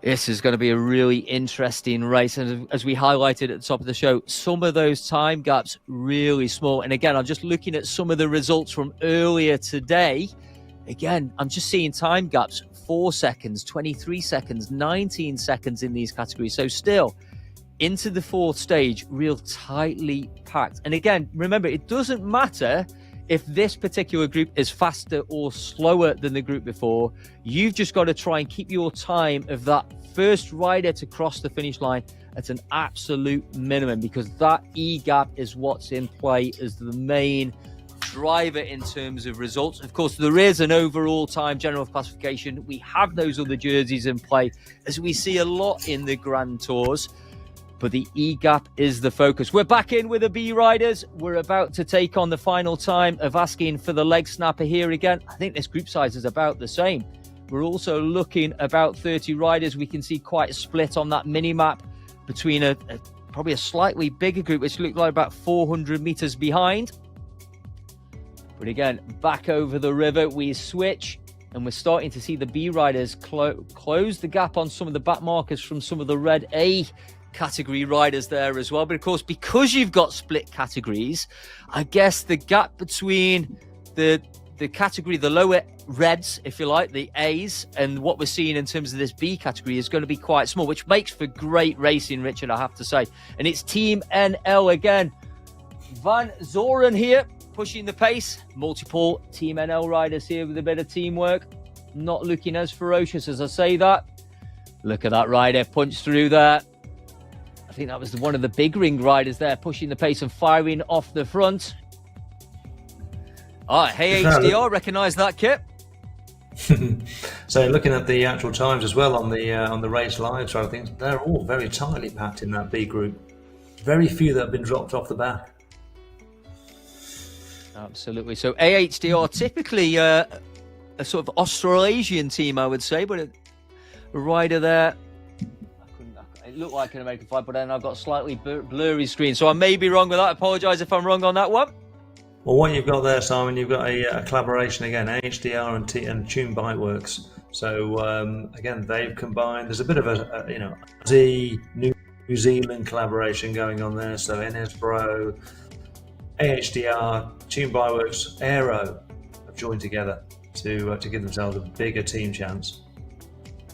This is going to be a really interesting race. And as we highlighted at the top of the show, some of those time gaps really small. And again, I'm just looking at some of the results from earlier today. Again, I'm just seeing time gaps, 4 seconds, 23 seconds, 19 seconds in these categories. So still, into the 4th stage, real tightly packed. And again, remember, it doesn't matter if this particular group is faster or slower than the group before. You've just got to try and keep your time of that first rider to cross the finish line at an absolute minimum, because that E-gap is what's in play as the main driver in terms of results. Of course, there is an overall time general classification. We have those other jerseys in play, as we see a lot in the Grand Tours. But the E-gap is the focus. We're back in with the B riders. We're about to take on the final time of asking for the leg snapper here again. I think this group size is about the same. We're also looking about 30 riders. We can see quite a split on that mini-map between probably a slightly bigger group, which looked like about 400 meters behind. But again, back over the river, we switch, and we're starting to see the B riders close the gap on some of the back markers from some of the red A category riders there as well. But of course, because you've got split categories, I guess the gap between the category, the lower reds, if you like, the A's, and what we're seeing in terms of this B category is going to be quite small, which makes for great racing, Richard, I have to say. And it's Team NL again. Van Zoren here, pushing the pace. Multiple Team NL riders here with a bit of teamwork. Not looking as ferocious as I say that. Look at that rider punch through there. think that was one of the big ring riders there, pushing the pace and firing off the front. Hey HDR, recognise that kit. So looking at the actual times as well on the race live side of things, they're all very tightly packed in that B group. Very few that have been dropped off the back. Absolutely. So AHDR, typically a sort of Australasian team, I would say, but a rider there. It looked like an American flag, but then I've got a slightly blurry screen, so I may be wrong with that. I apologise if I'm wrong on that one. Well, what you've got there, Simon, you've got a collaboration again, HDR and Tune Bikeworks. So again, they've combined. There's a bit of a New Zealand collaboration going on there. So Enesbro, AHDR, Tune Bikeworks, Aero have joined together to give themselves a bigger team chance.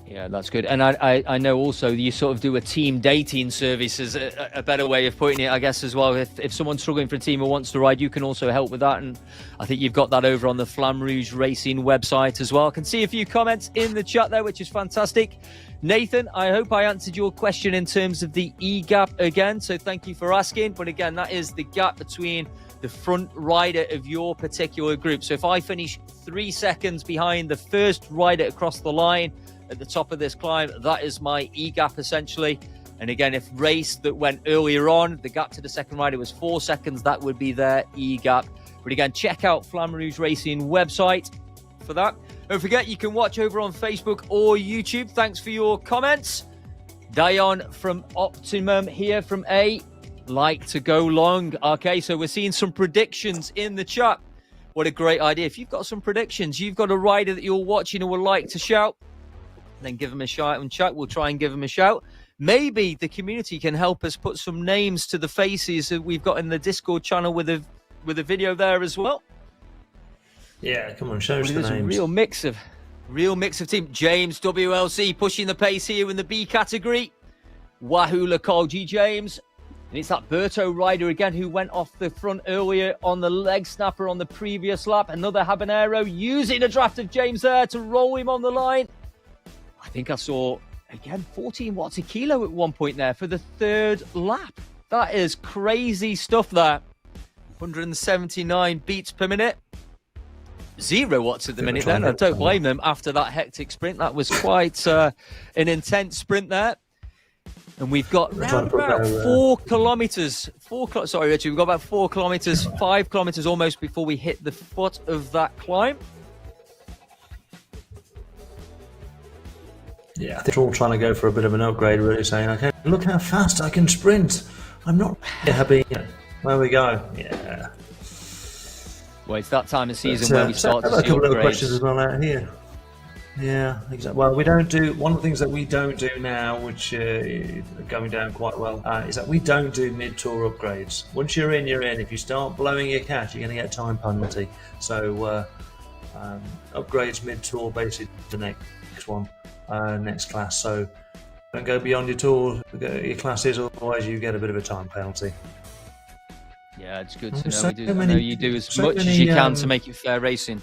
Yeah, that's good. And I know also you sort of do a team dating service as a better way of putting it, I guess, as well. If someone's struggling for a team or wants to ride, you can also help with that. And I think you've got that over on the Flamme Rouge Racing website as well. I can see a few comments in the chat there, which is fantastic. Nathan, I hope I answered your question in terms of the E-gap again. So thank you for asking. But again, that is the gap between the front rider of your particular group. So if I finish 3 seconds behind the first rider across the line at the top of this climb, that is my E-gap essentially. And again, if race that went earlier on, the gap to the second rider was 4 seconds, that would be their E-gap. But again, check out Flamme Rouge Racing website for that. Don't forget, you can watch over on Facebook or YouTube. Thanks for your comments. Dion from Optimum here from A, like to go long. Okay, so we're seeing some predictions in the chat. What a great idea. If you've got some predictions, you've got a rider that you're watching or would like to shout, then give them a shout and chat. We'll try and give them a shout. Maybe the community can help us put some names to the faces that we've got in the Discord channel with a video there as well. Yeah, come on, show us the names. There's a real mix of team. James WLC pushing the pace here in the B category. Wahoo Lakolji James. And it's that Berto rider again who went off the front earlier on the leg snapper on the previous lap. Another habanero using a draft of James there to roll him on the line. I think I saw, again, 14 watts a kilo at one point there for the third lap. That is crazy stuff there. 179 beats per minute. 0 watts at the minute then. I don't blame them after that hectic sprint. That was quite an intense sprint there. And we've got around about 4 kilometres. Sorry, Richard, we've got about 4 kilometres, 5 kilometres almost before we hit the foot of that climb. Yeah, I think we're all trying to go for a bit of an upgrade, really saying, okay, look how fast I can sprint. I'm not happy. There we go. Yeah. Well, it's that time of season where we start to see a couple upgrades. of questions as well out here. Yeah, exactly. Well, we don't do, one of the things that we don't do now, which is going down quite well, is that we don't do mid-tour upgrades. Once you're in, you're in. If you start blowing your cash, you're going to get a time penalty. So upgrades mid-tour, basically the next one, next class. So don't go beyond your tour, your classes, otherwise you get a bit of a time penalty. Yeah, it's good to know. I know you do as much as you can to make it fair racing.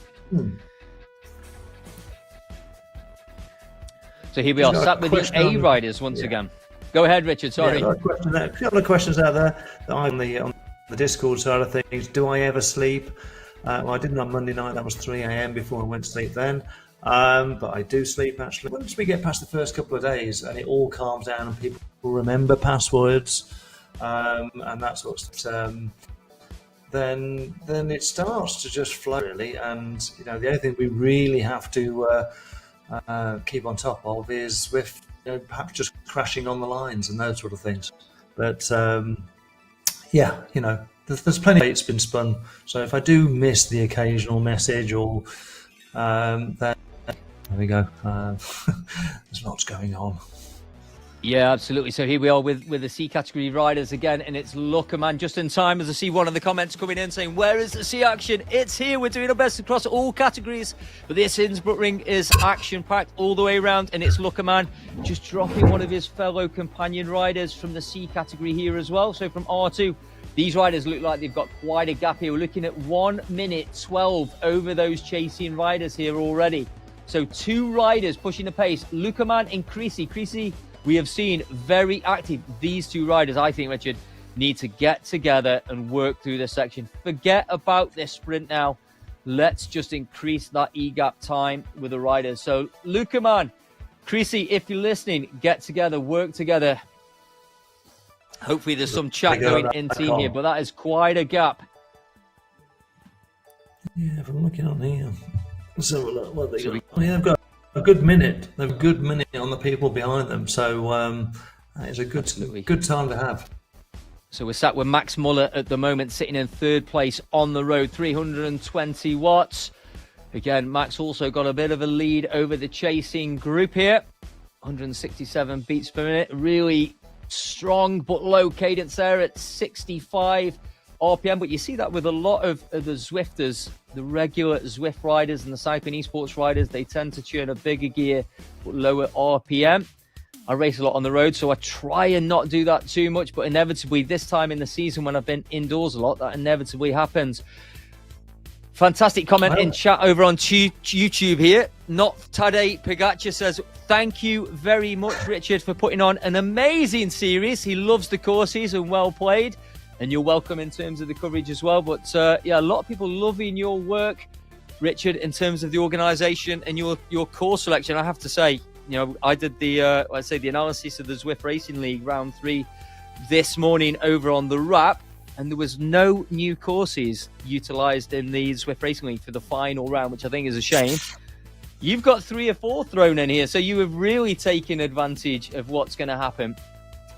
So here we are, sat with the A riders once again. Go ahead, Richard. Sorry. Yeah, a couple of questions out there that on the Discord side of things. Do I ever sleep? Well, I didn't on Monday night. That was 3 a.m. before I went to sleep then. But I do sleep actually. Once we get past the first couple of days and it all calms down and people remember passwords and that sort of stuff, then it starts to just flow really. And the only thing we really have to keep on top of is with perhaps just crashing on the lines and those sort of things. But there's plenty of it's been spun. So if I do miss the occasional message or then there we go. There's lots going on. Yeah, absolutely. So here we are with the C category riders again, and it's Luckerman just in time as I see one of the comments coming in saying, where is the C action? It's here. We're doing our best across all categories. But this Innsbruck ring is action-packed all the way around, and it's Luckerman just dropping one of his fellow companion riders from the C category here as well. So from R2, these riders look like they've got quite a gap here. We're looking at 1 minute 12 over those chasing riders here already. So 2 riders pushing the pace. Luckerman and Creasy. Creasy We have seen very active. These two riders, I think, Richard, need to get together and work through this section. Forget about this sprint now. Let's just increase that E-gap time with the riders. So, Luca, man, Chrissy, if you're listening, get together, work together. Hopefully there's some chat going in team here, but that is quite a gap. Yeah, if I'm looking on here. So what they got? They've got a good minute. They've a good minute on the people behind them. So that is a good time to have. So we're sat with Max Muller at the moment, sitting in third place on the road, 320 watts. Again, Max also got a bit of a lead over the chasing group here. 167 beats per minute. Really strong but low cadence there at 65 RPM. But you see that with a lot of the Zwifters, the regular Zwift riders and the cycling esports riders, they tend to churn a bigger gear but lower RPM. I race a lot on the road, so I try and not do that too much, but inevitably this time in the season when I've been indoors a lot, that inevitably happens. Fantastic comment in chat over on YouTube here. Not Tadej Pogacar says, thank you very much, Richard, for putting on an amazing series. He loves the courses and well played, and you're welcome in terms of the coverage as well. But yeah, a lot of people loving your work, Richard, in terms of the organisation and your course selection. I have to say, you know, I did the analysis of the Zwift Racing League round 3 this morning over on the Wrap, and there was no new courses utilised in the Zwift Racing League for the final round, which I think is a shame. You've got 3 or 4 thrown in here, so you have really taken advantage of what's going to happen.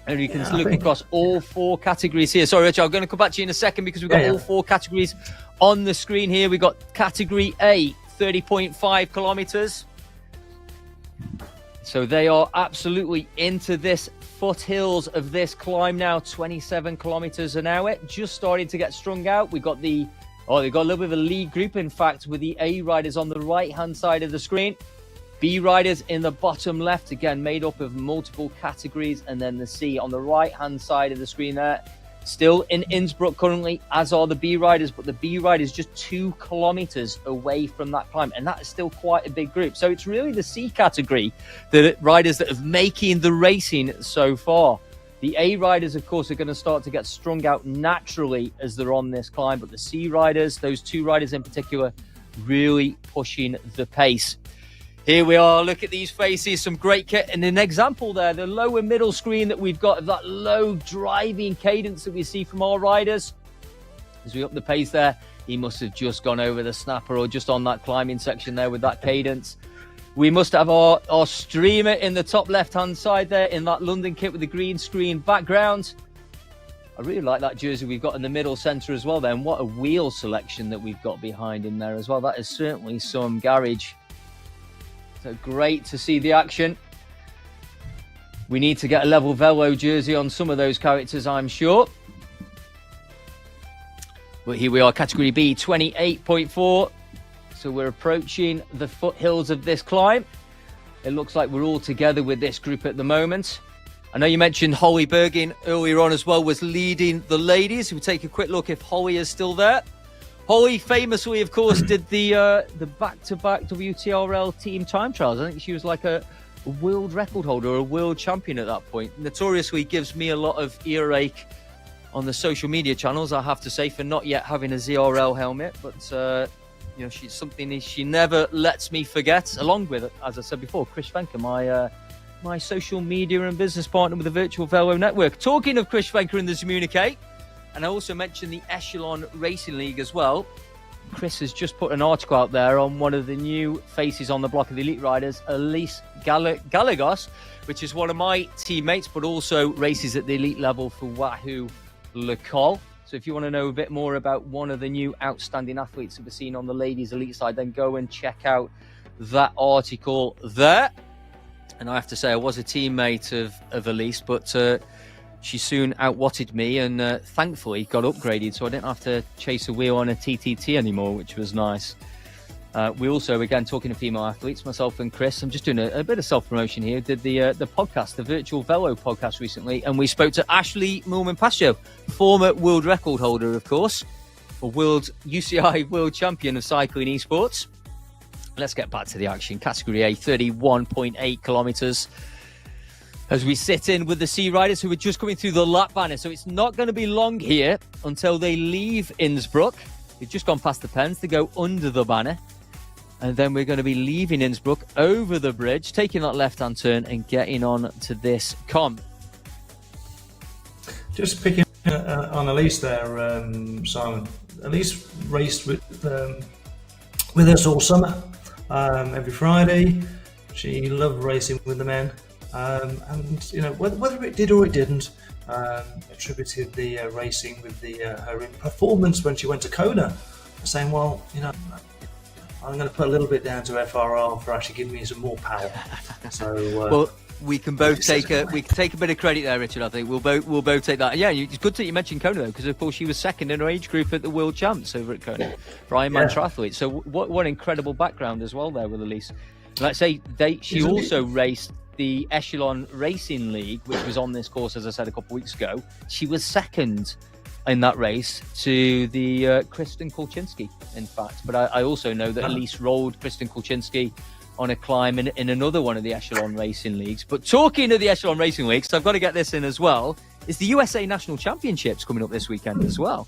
And you can look across all 4 categories here. Sorry, Richard, I'm going to come back to you in a second because we've got all 4 categories on the screen here. We've got category A, 30.5 kilometres. So they are absolutely into this foothills of this climb now, 27 kilometers an hour, just starting to get strung out. They've got a little bit of a lead group, in fact, with the A riders on the right-hand side of the screen. B riders in the bottom left, again, made up of multiple categories, and then the C on the right-hand side of the screen there. Still in Innsbruck currently, as are the B riders, but the B riders just 2 kilometers away from that climb, and that is still quite a big group. So it's really the C category, the riders that have making the racing so far. The A riders, of course, are going to start to get strung out naturally as they're on this climb, but the C riders, those 2 riders in particular, really pushing the pace. Here we are, look at these faces, some great kit, and an example there, the lower middle screen that we've got of that low driving cadence that we see from our riders. As we up the pace there, he must have just gone over the snapper or just on that climbing section there with that cadence. We must have our streamer in the top left-hand side there in that London kit with the green screen background. I really like that jersey we've got in the middle centre as well there, and what a wheel selection that we've got behind him there as well. That is certainly some garage. So great to see the action. We need to get a level velo jersey on some of those characters, I'm sure. But here we are, category B, 28.4. So we're approaching the foothills of this climb. It looks like we're all together with this group at the moment. I know you mentioned Holly Bergin earlier on as well, was leading the ladies. We'll take a quick look if Holly is still there. Holly famously, of course, did the back-to-back WTRL team time trials. I think she was like a world record holder or a world champion at that point. Notoriously gives me a lot of earache on the social media channels, I have to say, for not yet having a ZRL helmet. But, you know, she's something she never lets me forget, along with, as I said before, Chris Venker, my social media and business partner with the Virtual Velo Network. Talking of Chris Venker and the Communicate, and I also mentioned the Echelon Racing League as well. Chris has just put an article out there on one of the new faces on the block of the elite riders, Elise Gallegos, which is one of my teammates, but also races at the elite level for Wahoo Le Col. So if you want to know a bit more about one of the new outstanding athletes that we're seeing on the ladies elite side, then go and check out that article there. And I have to say, I was a teammate of Elise, but she soon outwatted me and thankfully got upgraded, so I didn't have to chase a wheel on a TTT anymore, which was nice. We also, again, talking to female athletes, myself and Chris, I'm just doing a bit of self-promotion here, did the podcast, the Virtual Velo podcast recently, and we spoke to Ashley Moolman-Pasio, former world record holder, of course, a UCI world champion of cycling esports. Let's get back to the action. Category A, 31.8 kilometres. As we sit in with the Sea Riders who are just coming through the lap banner. So it's not going to be long here until they leave Innsbruck. They've just gone past the pens to go under the banner. And then we're going to be leaving Innsbruck over the bridge, taking that left-hand turn and getting on to this comp. Just picking on Elise there, Simon. Elise raced with us all summer, every Friday. She loved racing with the men. And you know, whether it did or it didn't, attributed the racing with her performance when she went to Kona, saying, well, you know, I'm going to put a little bit down to FRR for actually giving me some more power. So well, we can both take a bit of credit there, Richard. I think we'll both take that. Yeah, it's good that you mentioned Kona though, because of course she was second in her age group at the World Champs over at Kona for Ironman triathlete. So what incredible background as well there with Elise. Let's say she also raced the Echelon Racing League, which was on this course, as I said a couple of weeks ago. She was second in that race to the Kristen Kulczynski, in fact. But I also know that Elise rolled Kristen Kulczynski on a climb in another one of the Echelon Racing Leagues. But talking of the Echelon Racing Leagues, so I've got to get this in as well, is the USA National Championships coming up this weekend as well.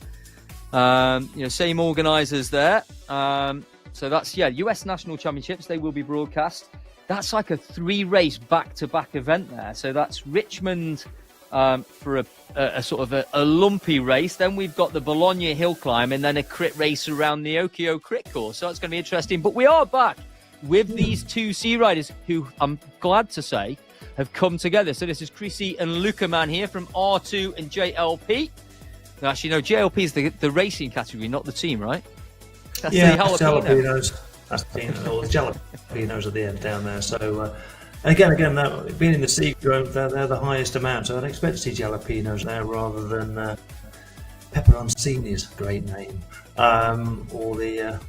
Same organisers there. So that's, US National Championships. They will be broadcast. That's like a 3-race back-to-back event there. So that's Richmond for a sort of a lumpy race. Then we've got the Bologna Hill Climb and then a crit race around the Okio Crit Course. So that's going to be interesting. But we are back with these two Sea Riders who, I'm glad to say, have come together. So this is Chrissy and Luca Man here from R2 and JLP. Now, actually, no, JLP is the racing category, not the team, right? That's the jalapenos. That's the jalapenos at the end down there. So again, being in the sea grove, they're the highest amount. So I'd expect to see jalapenos there rather than pepperoncini's great name, or the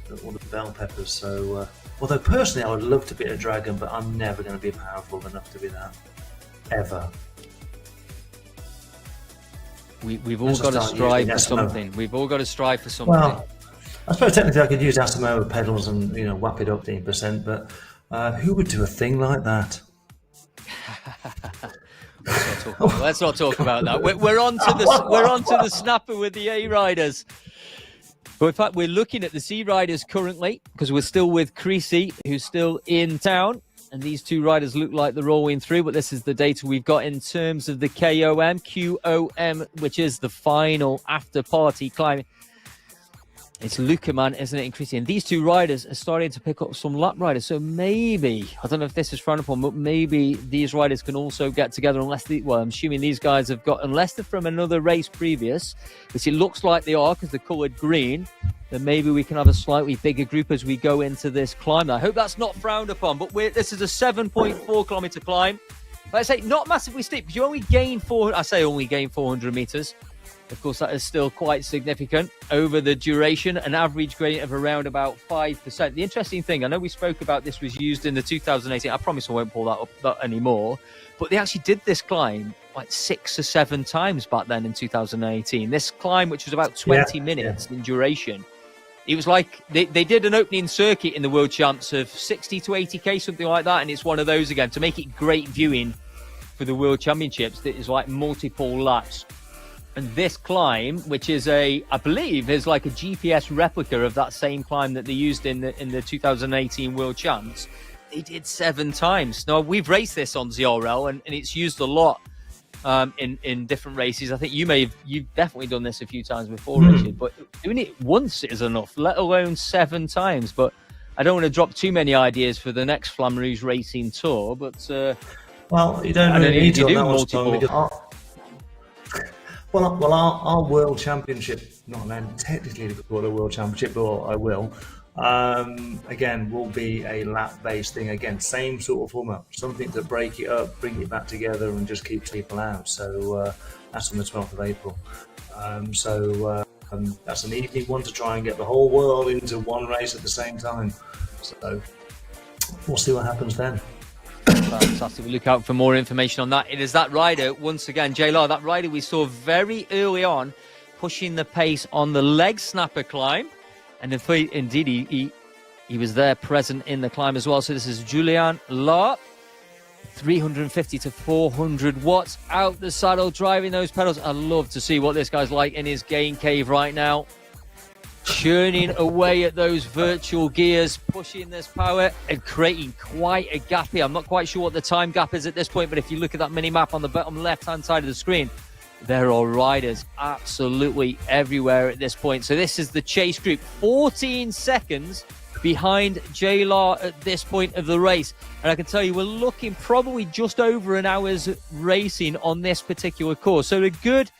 bell peppers. So although personally I would love to be a dragon, but I'm never going to be powerful enough to be that ever. We've all got to strive for something. We've all got to strive for something. Well, I suppose technically I could use Asamoah pedals and whap it up 10%, but who would do a thing like that? Let's not talk about that. We're on to the snapper with the A Riders. But in fact, we're looking at the Sea Riders currently because we're still with Creasy, who's still in town. And these two riders look like they're rolling through, but this is the data we've got in terms of the QOM, which is the final after-party climb. It's Luca Man, isn't it, in Creasy? And these two riders are starting to pick up some lap riders. So maybe, I don't know if this is frowned upon, but maybe these riders can also get together I'm assuming these guys have got, unless they're from another race previous, which it looks like they are because they're coloured green, then maybe we can have a slightly bigger group as we go into this climb. I hope that's not frowned upon, but this is a 7.4 kilometre climb. Like I say, not massively steep, because you only gain 400 metres. Of course, that is still quite significant over the duration, an average gradient of around about 5%. The interesting thing, I know we spoke about this was used in the 2018, I promise I won't pull that up anymore, but they actually did this climb like 6 or 7 times back then in 2018. This climb, which was about 20 minutes in duration, it was like they did an opening circuit in the World Champs of 60 to 80k, something like that, and it's one of those again, to make it great viewing for the World Championships, that is like multiple laps. And this climb, which is I believe is like a GPS replica of that same climb that they used in the 2018 World Champs, they did 7 times. Now, we've raced this on ZRL, and it's used a lot in different races. I think you've definitely done this a few times before, Richard, but doing it once is enough, let alone 7 times. But I don't want to drop too many ideas for the next Flamme Rouge Racing Tour, but well, you don't really need to do multiple. Well, our World Championship, not allowed technically to call it a World Championship, but I will, again, will be a lap-based thing. Again, same sort of format, something to break it up, bring it back together, and just keep people out. So that's on the 12th of April. That's an evening one to try and get the whole world into one race at the same time. So we'll see what happens then. Fantastic. We'll look out for more information on that. It is that rider, once again, JLR, that rider we saw very early on pushing the pace on the leg snapper climb. And indeed, he was there present in the climb as well. So this is Julian La. 350 to 400 watts out the saddle, driving those pedals. I love to see what this guy's like in his gain cave right now. Churning away at those virtual gears, pushing this power and creating quite a gap here. I'm not quite sure what the time gap is at this point, but if you look at that mini map on the bottom left-hand side of the screen, there are riders absolutely everywhere at this point. So this is the chase group, 14 seconds behind JLR at this point of the race. And I can tell you, we're looking probably just over an hour's racing on this particular course. So a good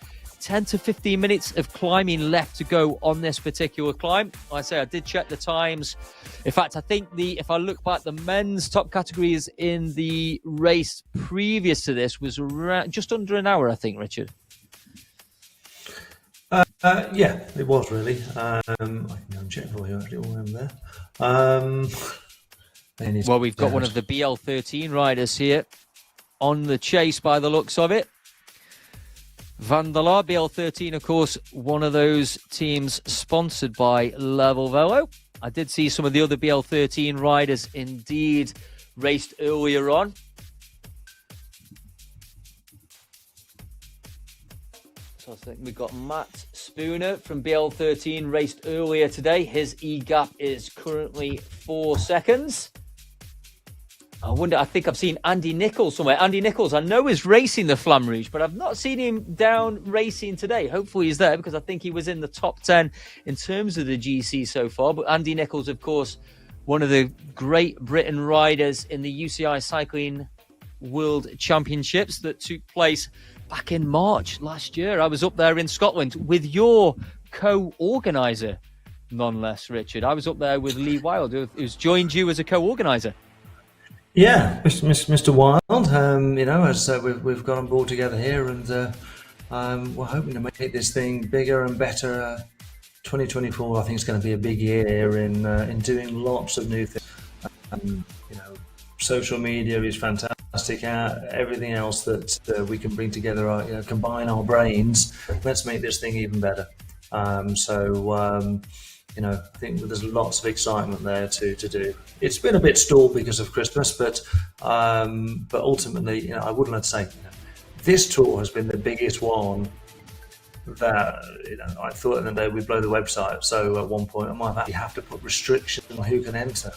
10 to 15 minutes of climbing left to go on this particular climb. Like I say, I did check the times. In fact, I think if I look back, the men's top categories in the race previous to this was around just under an hour, I think, Richard. Yeah, it was really. I can go and check for you actually all over there. Well, we've got one of the BL13 riders here on the chase by the looks of it. Van der Laar, BL13, of course, one of those teams sponsored by Level Velo. I did see some of the other BL13 riders indeed raced earlier on. So I think we've got Matt Spooner from BL13 raced earlier today. His E-gap is currently 4 seconds. I think I've seen Andy Nichols somewhere. Andy Nichols, I know is racing the Flamme Rouge, but I've not seen him down racing today. Hopefully he's there because I think he was in the top 10 in terms of the GC so far. But Andy Nichols, of course, one of the Great Britain riders in the UCI Cycling World Championships that took place back in March last year. I was up there in Scotland with your co-organiser, none less, Richard. I was up there with Lee Wild, who's joined you as a co-organiser. Yeah, Mr. Wild. As we've got on board together here, and we're hoping to make this thing bigger and better. 2024, I think, is going to be a big year in doing lots of new things. Social media is fantastic. Everything else that we can bring together, combine our brains. Let's make this thing even better. I think there's lots of excitement there to do. It's been a bit stalled because of Christmas, but ultimately, I wouldn't like to say this tour has been the biggest one that I thought in the day we'd blow the website up. So at one point, I might actually have to put restrictions on who can enter.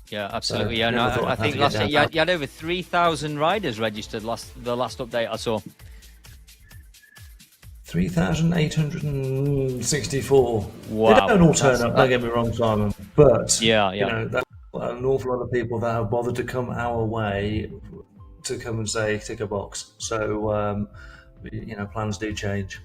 Yeah, absolutely. I think last year you had over 3,000 riders registered. The last update I saw. 3,864. Wow. They don't all turn up, don't get me wrong, Simon. But, that's an awful lot of people that have bothered to come our way to come and say, tick a box. So, plans do change.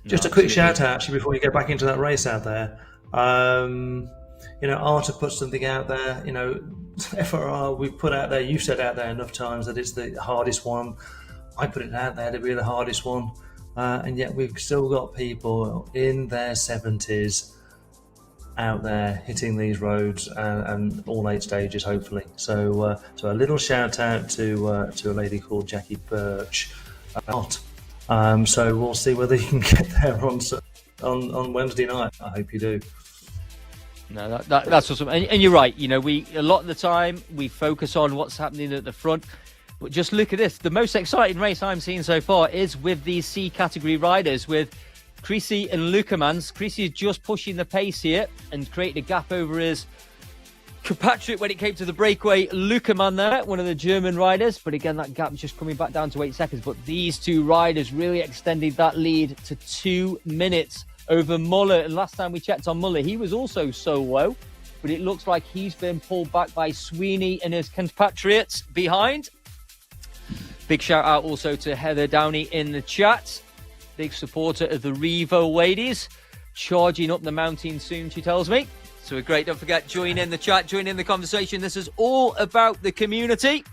Just a quick shout out, actually, before you get back into that race out there. Arta put something out there, FRR, we put out there, you've said out there enough times that it's the hardest one. I put it out there to be the hardest one. And yet we've still got people in their 70s out there hitting these roads and all 8 stages, hopefully. So a little shout out to a lady called Jackie Birch. So we'll see whether you can get there on Wednesday night. I hope you do. No, that's awesome. And you're right. We a lot of the time we focus on what's happening at the front. But just look at this. The most exciting race I'm seeing so far is with these C category riders, with Creasy and Lukemans. Creasy is just pushing the pace here and creating a gap over his compatriot when it came to the breakaway. Lukeman there, one of the German riders. But again, that gap just coming back down to 8 seconds. But these two riders really extended that lead to 2 minutes over Muller. And last time we checked on Muller, he was also solo. But it looks like he's been pulled back by Sweeney and his compatriots behind. Big shout out also to Heather Downey in the chat. Big supporter of the Revo ladies. Charging up the mountain soon, she tells me. So great, don't forget, join in the chat, join in the conversation. This is all about the community.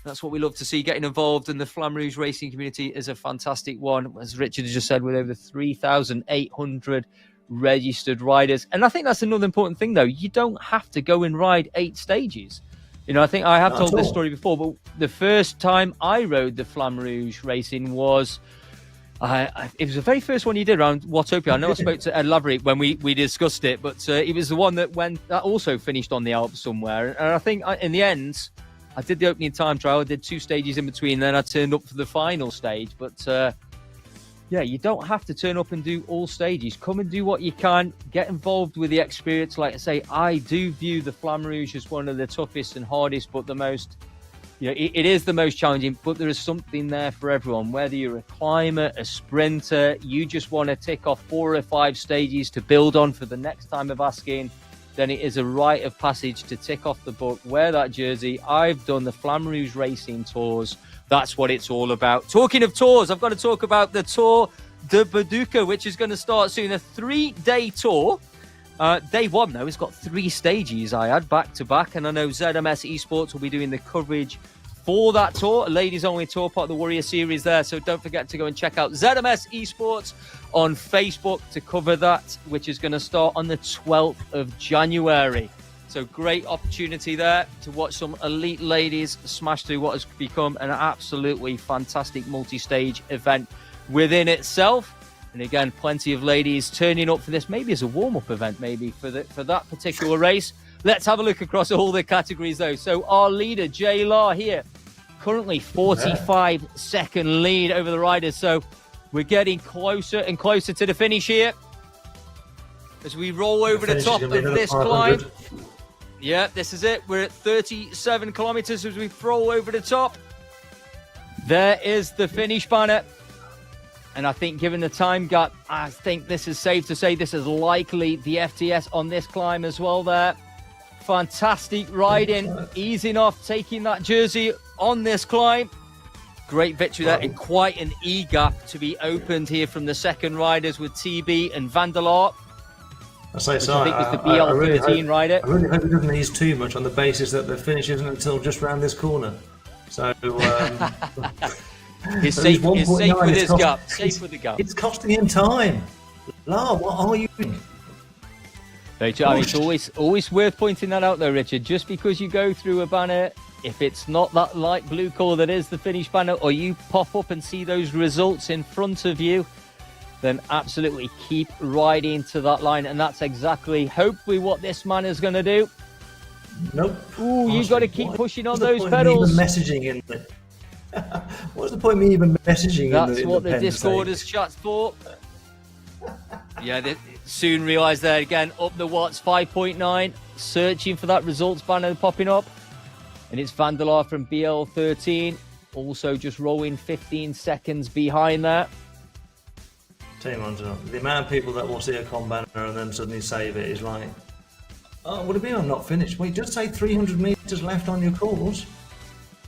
That's what we love to see, getting involved. And the Flamme Rouge racing community is a fantastic one. As Richard has just said, with over 3,800 registered riders. And I think that's another important thing, though. You don't have to go and ride 8 stages. I think I have told this story before, but the first time I rode the Flamme Rouge racing was It was the very first one you did around Watopia. I know I spoke to Ed Lavery when we discussed it, but it was the one that also finished on the Alps somewhere. And I think in the end, I did the opening time trial. I did 2 stages in between. Then I turned up for the final stage. But yeah, you don't have to turn up and do all stages. Come and do what you can. Get involved with the experience. Like I say, I do view the Flamme Rouge as one of the toughest and hardest, but the most... it is the most challenging, but there is something there for everyone. Whether you're a climber, a sprinter, you just want to tick off 4 or 5 stages to build on for the next time of asking, then it is a rite of passage to tick off the book, wear that jersey. I've done the Flamme Rouge Racing Tours. That's what it's all about. Talking of tours, I've got to talk about the Tour de Baduka, which is going to start soon. A 3-day tour. Day 1, though, it's got 3 stages I had back-to-back, and I know ZMS Esports will be doing the coverage for that tour, a ladies-only tour, part of the Warrior Series there, so don't forget to go and check out ZMS Esports on Facebook to cover that, which is going to start on the 12th of January. So great opportunity there to watch some elite ladies smash through what has become an absolutely fantastic multi-stage event within itself. And again, plenty of ladies turning up for this, maybe as a warm-up event, maybe for that particular race. Let's have a look across all the categories, though. So our leader, Jay Law, here, currently 45-second lead over the riders. So we're getting closer and closer to the finish here as we roll over the top of this climb. Yeah, this is it. We're at 37 kilometers as we roll over the top. There is the finish banner. And I think given the time gap, I think this is safe to say this is likely the FTS on this climb as well there. Fantastic riding, easing off, taking that jersey on this climb. Great victory there, and quite an E-gap to be opened here from the second riders with TB and Van der Laar. I say so. I think was the BL13 rider. I really hope he doesn't ease too much on the basis that the finish isn't until just round this corner. So... He's safe with his gap. Safe with the gap. It's costing him time. La, what are you doing? I mean, it's always worth pointing that out, though, Richard. Just because you go through a banner, if it's not that light blue colour that is the finish banner, or you pop up and see those results in front of you, then absolutely keep riding to that line. And that's exactly, hopefully, what this man is going to do. Nope. Ooh, you've got to keep pushing on those pedals. Messaging in there. What's the point of me even messaging? That's what the Discord has chat for. Yeah, they soon realised there again, up the watts, 5.9, searching for that results banner popping up. And it's Van der Laar from BL13, also just rolling 15 seconds behind that. Tell you what, the amount of people that will see a com banner and then suddenly save it is like, oh, would it be I'm not finished? Wait, just say 300 metres left on your course.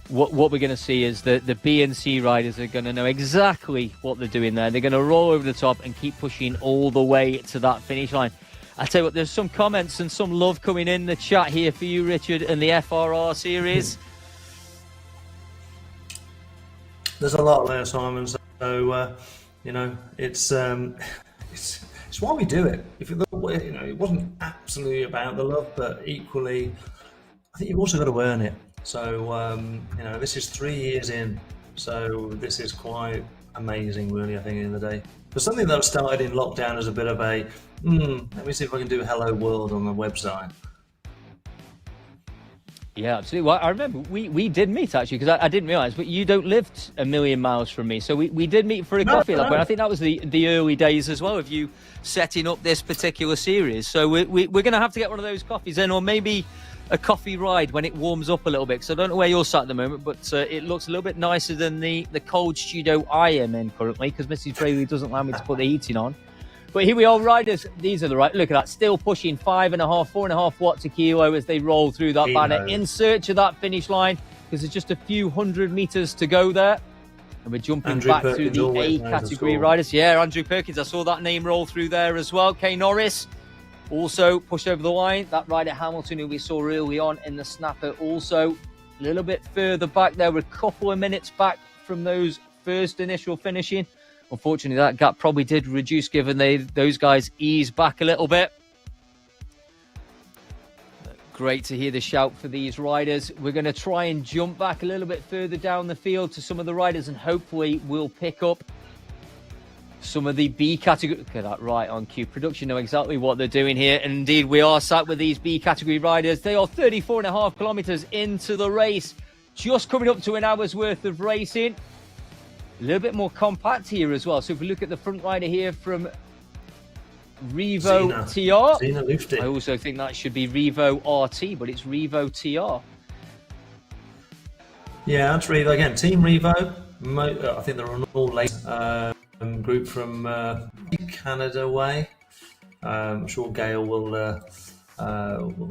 What we're going to see is that the B and C riders are going to know exactly what they're doing there. They're going to roll over the top and keep pushing all the way to that finish line. I tell you what, there's some comments and some love coming in the chat here for you, Richard, and the FRR series. There's a lot there, Simon. So it's why we do it. If it wasn't absolutely about the love, but equally, I think you've also got to earn it. So, this is 3 years in, so this is quite amazing, really, I think, in the day. For something that started in lockdown as a bit of a, let me see if I can do Hello World on the website. Yeah, absolutely. Well, I remember we did meet, actually, because I didn't realise, but you don't live a million miles from me. So we did meet for a coffee. No. I think that was the early days as well of you setting up this particular series. So we're going to have to get one of those coffees in, or maybe a coffee ride when it warms up a little bit, because I don't know where you're sat at the moment, but it looks a little bit nicer than the cold studio I am in currently, because Mrs. Bradeley doesn't allow me to put the heating on. But here we are, riders. These are the right. Look at that, still pushing 4.5 watts a kilo as they roll through that banner in search of that finish line, because there's just a few hundred meters to go there. And we're jumping Andrew back Perkins to the A category riders. Yeah, Andrew Perkins. I saw that name roll through there as well. Kay Norris also pushed over the line. That rider Hamilton, who we saw early on in the snapper, also a little bit further back there. We're a couple of minutes back from those first initial finishing. Unfortunately, that gap probably did reduce given those guys eased back a little bit. Great to hear the shout for these riders. We're going to try and jump back a little bit further down the field to some of the riders, and hopefully we'll pick up some of the B category. Look at that, right on cue. Production know exactly what they're doing here. And indeed, we are sat with these B category riders. They are 34.5 kilometers into the race, just coming up to an hour's worth of racing. A little bit more compact here as well. So if we look at the front rider here from Revo TR, Zena Lufti. I also think that should be Revo RT, but it's Revo TR. Yeah, that's Revo again. Team Revo. I think they're an all-late group from Canada way. I'm sure Gail will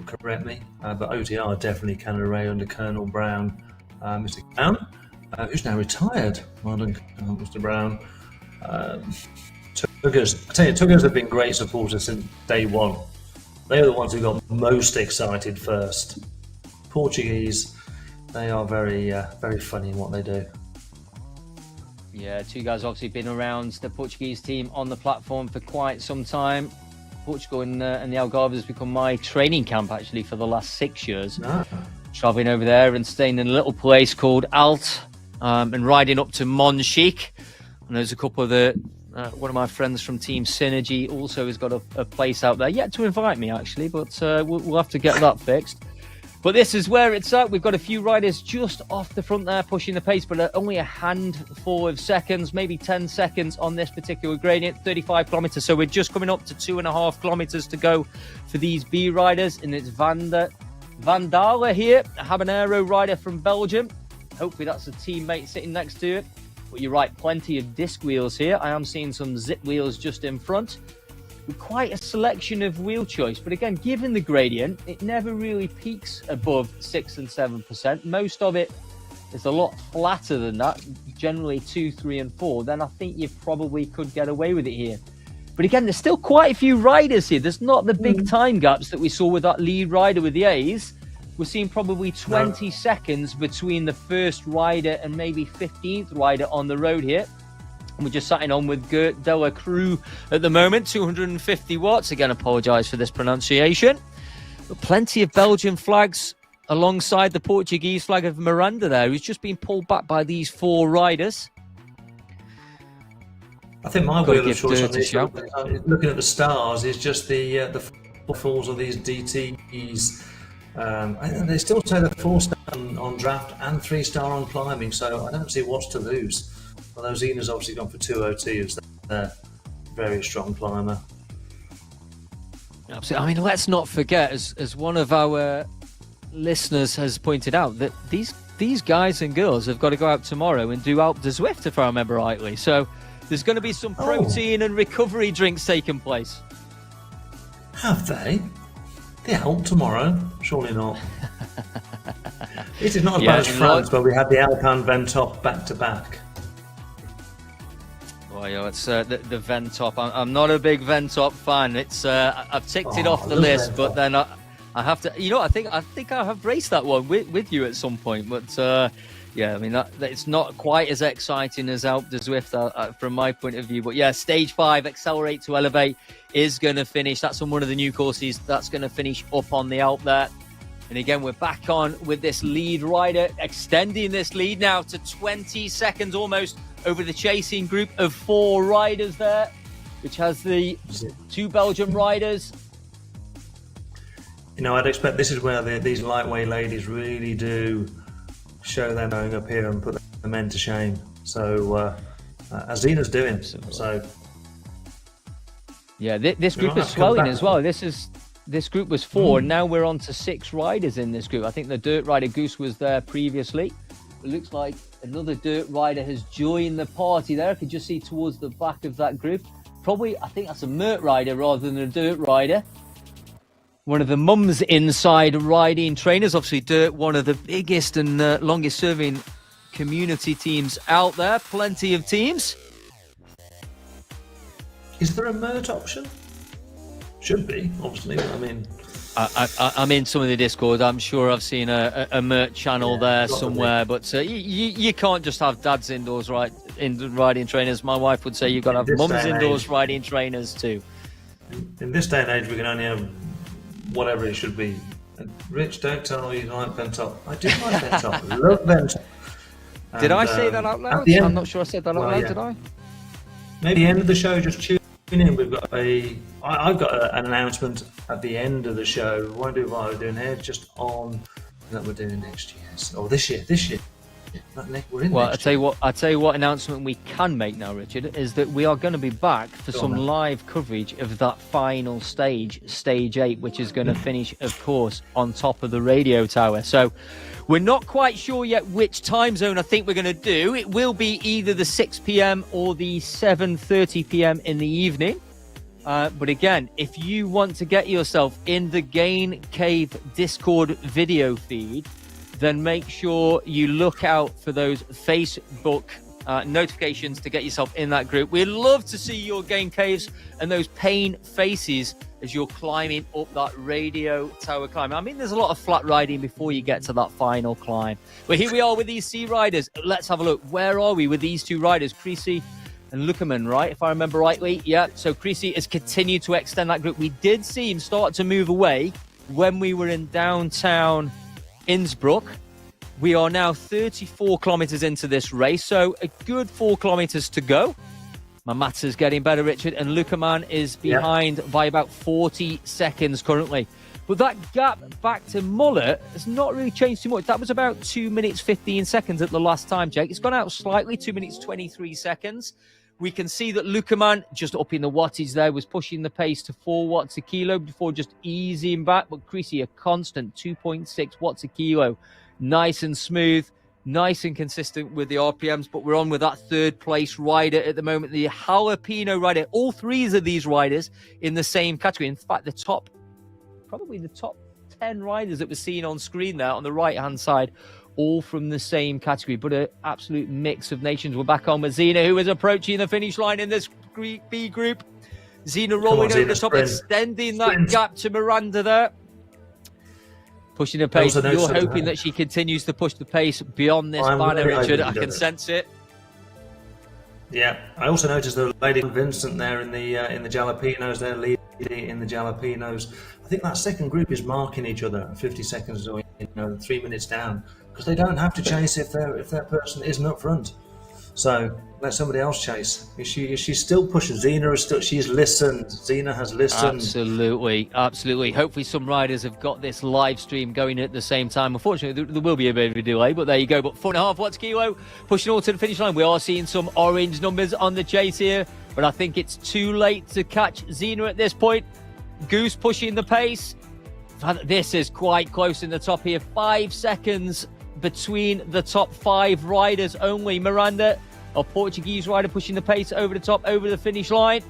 correct me, but OTR definitely Canada way under Colonel Brown, Mr. Brown, who's now retired. Well done, Mr. Brown. Tuggers, I tell you, Tuggers have been great supporters since day one. They are the ones who got most excited first. Portuguese, they are very funny in what they do. Yeah, two guys obviously been around the Portuguese team on the platform for quite some time. Portugal and the Algarve has become my training camp actually for the last 6 years. Travelling over there and staying in a little place called Alt and riding up to Monchique. And there's a couple of one of my friends from Team Synergy also has got a place out there. Yet to invite me actually, but we'll have to get that fixed. But this is where it's at. We've got a few riders just off the front there pushing the pace, but only a handful of seconds, maybe 10 seconds on this particular gradient, 35 kilometers. So we're just coming up to 2.5 kilometers to go for these B riders. And it's Vandala here, a habanero rider from Belgium. Hopefully that's a teammate sitting next to it. But you're right, plenty of disc wheels here. I am seeing some zip wheels just in front. With quite a selection of wheel choice, but again, given the gradient, it never really peaks above 6 and 7%. Most of it is a lot flatter than that, generally 2, 3, and 4. Then I think you probably could get away with it here. But again, there's still quite a few riders here. There's not the big time gaps that we saw with that lead rider with the A's. We're seeing probably 20 seconds between the first rider and maybe 15th rider on the road here. We're just sitting on with Gert Dela Cruz at the moment, 250 watts. Again, apologise for this pronunciation. But plenty of Belgian flags alongside the Portuguese flag of Miranda there, who's just been pulled back by these 4 riders. I think my wheel of choice on this, looking at the stars, is just the falls of these DTs. They still say they're 4-star on draft and 3-star on climbing, so I don't see what's to lose. Although Zena's obviously gone for 202 as a very strong climber. Absolutely. I mean, let's not forget, as one of our listeners has pointed out, that these guys and girls have got to go out tomorrow and do Alpe d'Huez Zwift, if I remember rightly. So there's going to be some protein and recovery drinks taking place. Have they? The Alpe tomorrow? Surely not. It is not as bad as France, where we had the Alpine Ventop back to back. Well, yeah, it's the Ventop. I'm not a big Ventop fan. It's I've ticked it off the list, but then I have to. You know, I think I have raced that one with you at some point. But yeah, I mean it's not quite as exciting as Alpe d'Huez Zwift from my point of view. But yeah, stage 5, Accelerate to Elevate, is going to finish. That's on one of the new courses. That's going to finish up on the Alpe there. And again, we're back on with this lead rider, extending this lead now to 20 seconds almost over the chasing group of 4 riders there, which has the 2 Belgian riders. You know, I'd expect this is where these lightweight ladies really do show their going up here and put the men to shame. So, as Zena's doing. Absolutely. So, yeah, this group is swelling as well. This group was 4, and now we're on to 6 riders in this group. I think the dirt rider Goose was there previously. It looks like another dirt rider has joined the party there. I could just see towards the back of that group. Probably, I think that's a Mert rider rather than a dirt rider. One of the Mums Inside riding trainers. Obviously, Dirt, one of the biggest and longest serving community teams out there. Plenty of teams. Is there a Mert option? Should be, obviously. I mean, I'm in some of the Discord. I'm sure I've seen a Mert channel there somewhere. But you can't just have dads indoors riding trainers. My wife would say you've got to have mums indoors riding trainers too. In this day and age, we can only have whatever it should be. Rich, don't tell me you like Ventop. I do like Ventop. I love Ventop. Did I say that out loud? I'm not sure I said that out loud, did I? maybe the end of the show, just tune in. We've got I've got an announcement at the end of the show. We won't do what we're doing here, just on that we're doing next year. Or this year. We're in well, next I'll tell you what announcement we can make now, Richard, is that we are going to be back for some live coverage of that final stage, Stage 8, which is going to finish, of course, on top of the radio tower. So we're not quite sure yet which time zone I think we're going to do. It will be either the 6 p.m. or the 7:30 p.m. in the evening. But again, if you want to get yourself in the Gain Cave Discord video feed, then make sure you look out for those Facebook notifications to get yourself in that group. We'd love to see your Gain Caves and those pain faces as you're climbing up that radio tower climb. I mean, there's a lot of flat riding before you get to that final climb. But here we are with these sea riders. Let's have a look. Where are we with these two riders? Creasy and Luckerman, right? If I remember rightly. Yeah, so Creasy has continued to extend that group. We did see him start to move away when we were in downtown Innsbruck. We are now 34 kilometers into this race, so a good 4 kilometers to go. My maths is getting better, Richard, and Luckerman is behind by about 40 seconds currently. But that gap back to Muller has not really changed too much. That was about 2 minutes 15 seconds at the last time, Jake. It's gone out slightly, 2 minutes 23 seconds. We can see that Luckerman, just up in the wattage there, was pushing the pace to 4 watts a kilo before just easing back. But Creasy, a constant 2.6 watts a kilo. Nice and smooth, nice and consistent with the RPMs. But we're on with that third place rider at the moment, the Jalapeno rider. All three of these riders in the same category. In fact, probably the top 10 riders that we're seeing on screen there on the right-hand side, all from the same category, but an absolute mix of nations. We're back on with Zina, who is approaching the finish line in this B group. Zina rolling over the top, extending that gap to Miranda there. Pushing the pace. You're hoping that she continues to push the pace beyond this banner, Richard. I can sense it. Yeah, I also noticed the lady Vincent there in the Jalapenos. They're leading in the Jalapenos. I think that second group is marking each other 50 seconds or 3 minutes down, because they don't have to chase if their person isn't up front. So let somebody else chase. Is she still pushing? She's listened. Zina has listened. Absolutely. Hopefully some riders have got this live stream going at the same time. Unfortunately, there will be a bit of a delay, but there you go. But 4.5 watts kilo, pushing all to the finish line. We are seeing some orange numbers on the chase here, but I think it's too late to catch Zina at this point. Goose pushing the pace. This is quite close in the top here. 5 seconds between the top 5 riders only. Miranda, a Portuguese rider, pushing the pace over the top, over the finish line.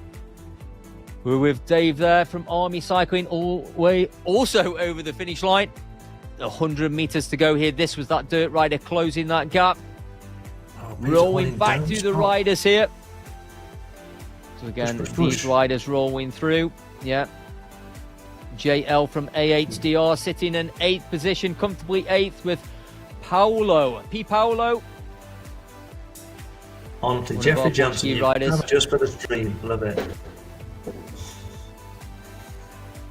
We're with Dave there from Army Cycling, all the way also over the finish line. 100 meters to go here. This was that dirt rider closing that gap. Rolling back through the riders here. So again, these riders rolling through. Yeah. JL from AHDR sitting in 8th position, comfortably 8th with Paolo. On to Jeffrey Johnson. Just for the stream. Love it.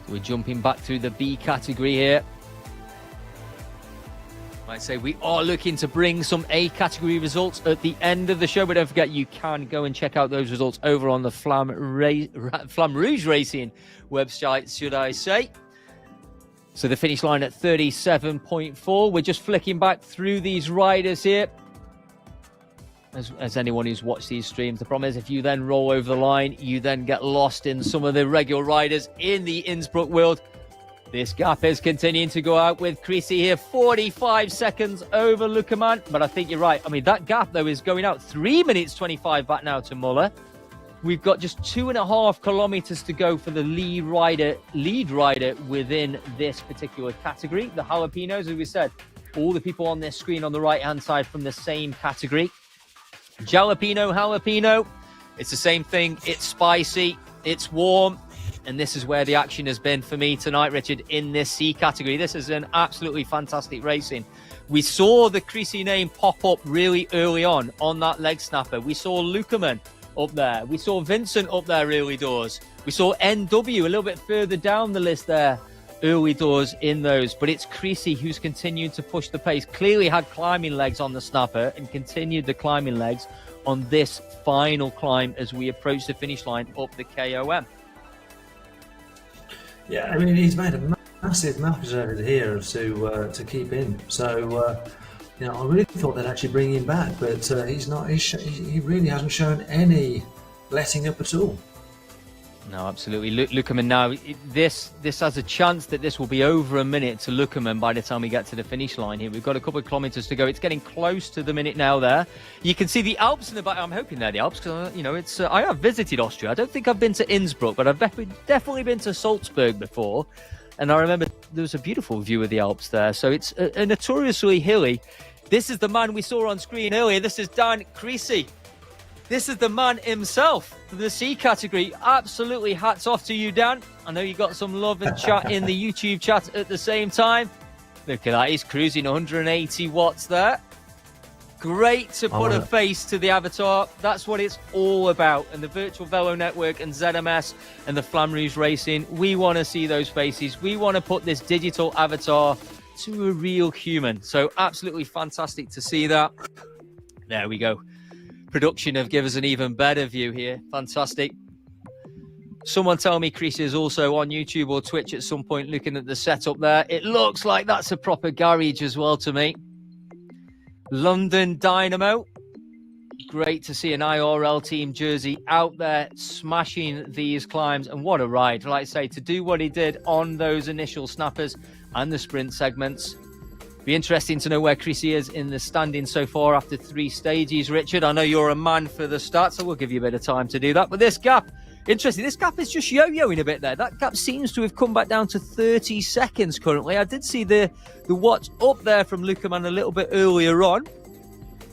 We're jumping back through the B category here. I'd say we are looking to bring some A category results at the end of the show, but don't forget you can go and check out those results over on the Flamme Rouge Racing website, should I say. So the finish line at 37.4. We're just flicking back through these riders here. As anyone who's watched these streams, the problem is if you then roll over the line, you then get lost in some of the regular riders in the Innsbruck world. This gap is continuing to go out with Creasy here, 45 seconds over Luckerman. But I think you're right. I mean, that gap, though, is going out 3 minutes 25 back now to Muller. We've got just 2.5 kilometers to go for the lead rider within this particular category. The Jalapenos, as we said, all the people on this screen on the right-hand side from the same category. Jalapeno, it's the same thing. It's spicy, it's warm. And this is where the action has been for me tonight, Richard, in this C category. This is an absolutely fantastic racing. We saw the Creasy name pop up really early on that leg snapper. We saw Luckerman up there. We saw Vincent up there early doors. We saw NW a little bit further down the list there, early doors in those. But it's Creasy who's continued to push the pace. Clearly had climbing legs on the snapper and continued the climbing legs on this final climb as we approach the finish line up the KOM. Yeah, I mean, he's made a massive effort here to keep in. So, I really thought they'd actually bring him back, but he's not. He really hasn't shown any letting up at all. No, absolutely. Luckerman now, this has a chance that this will be over a minute to Luckerman by the time we get to the finish line here. We've got a couple of kilometres to go. It's getting close to the minute now there. You can see the Alps in the back. I'm hoping they're the Alps because, I have visited Austria. I don't think I've been to Innsbruck, but I've definitely been to Salzburg before. And I remember there was a beautiful view of the Alps there. So it's a notoriously hilly. This is the man we saw on screen earlier. This is Dan Creasy. This is the man himself for the C category. Absolutely hats off to you, Dan. I know you got some love and chat in the YouTube chat at the same time. Look at that. He's cruising 180 watts there. Great to put a face to the avatar. That's what it's all about. And the Virtual Velo Network and ZMS and the Flamme Rouge Racing, we want to see those faces. We want to put this digital avatar to a real human. So absolutely fantastic to see that. There we go. Production have given us an even better view here. Fantastic. Someone tell me Chris is also on YouTube or Twitch at some point looking at the setup there. It looks like that's a proper garage as well to me. London Dynamo. Great to see an IRL team jersey out there smashing these climbs. And what a ride. Like I say, to do what he did on those initial snappers and the sprint segments. Be interesting to know where Chrissy is in the standing so far after 3 stages. Richard, I know you're a man for the stats, so we'll give you a bit of time to do that. But this gap, interesting. This gap is just yo-yoing a bit there. That gap seems to have come back down to 30 seconds currently. I did see the watch up there from Luckerman a little bit earlier on.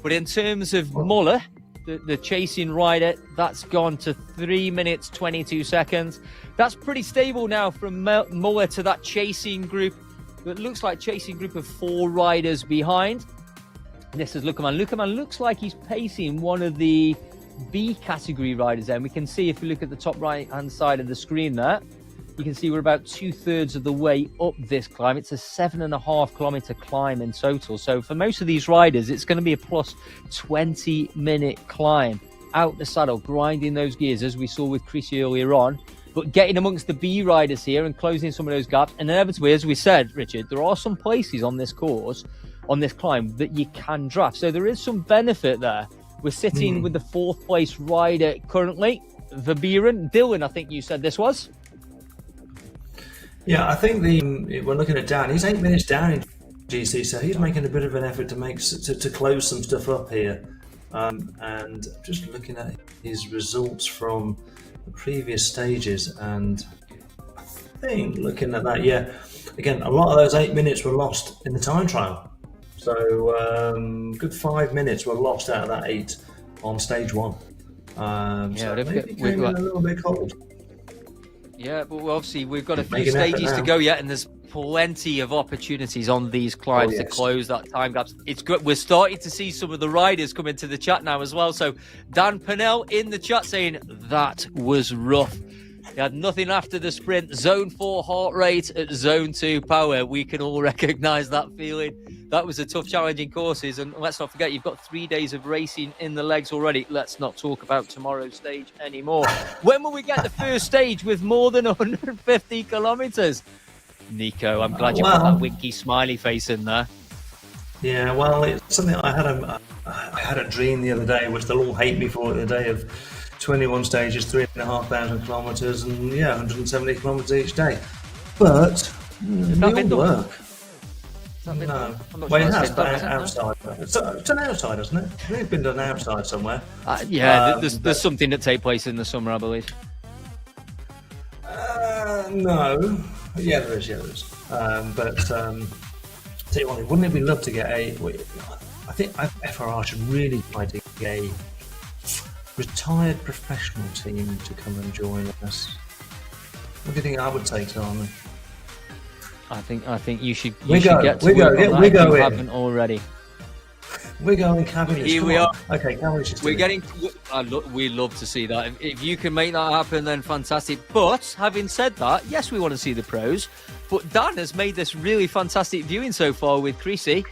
But in terms of Muller, the chasing rider, that's gone to 3 minutes, 22 seconds. That's pretty stable now from Muller to that chasing group. It looks like chasing group of 4 riders behind. This is Luckerman. Luckerman looks like he's pacing one of the B category riders there. And we can see if you look at the top right-hand side of the screen there, you can see we're about 2/3 of the way up this climb. It's a 7.5 kilometre climb in total. So for most of these riders, it's going to be a plus 20-minute climb out the saddle, grinding those gears as we saw with Chris earlier on. But getting amongst the B riders here and closing some of those gaps. And inevitably, as we said, Richard, there are some places on this course, on this climb, that you can draft. So there is some benefit there. We're sitting with the 4th place rider currently, Verbieren. Dylan, I think you said this was? Yeah, I think we're looking at Dan. He's 8 minutes down in GC, so he's making a bit of an effort to close some stuff up here. And just looking at his results from the previous stages, and I think looking at that, yeah, again, a lot of those 8 minutes were lost in the time trial. So good 5 minutes were lost out of that 8 on stage 1. So maybe came in a little bit cold. Yeah, but obviously we've got a few stages to go yet, and there's plenty of opportunities on these climbs to close that time gap. It's good. We're starting to see some of the riders come into the chat now as well. So Dan Pennell in the chat saying that was rough. He had nothing after the sprint. Zone 4 heart rate at zone 2 power. We can all recognise that feeling. That was a tough, challenging courses. And let's not forget, you've got 3 days of racing in the legs already. Let's not talk about tomorrow's stage anymore. When will we get the first stage with more than 150 kilometres? Nico, I'm glad you put that winky smiley face in there. Yeah, well, it's something I had a dream the other day, which they'll all hate me for, the day of 21 stages, 3,500 kilometres, and 170 kilometres each day. But it will work. No, well, it has, but outside. It's an outside, isn't it? It's been done outside somewhere. There's something that takes place in the summer, I believe. No. Yeah, there is. But tell you what, wouldn't it be lovely to get I think FRR should really try to get a retired professional team to come and join us. What do you think I would take, Simon? I think you should get to work on that if you haven't already. We're going Cavendish. Here we are. Okay, Cavendish. We love to see that. If you can make that happen, then fantastic. But having said that, yes, we want to see the pros. But Dan has made this really fantastic viewing so far with Creasy.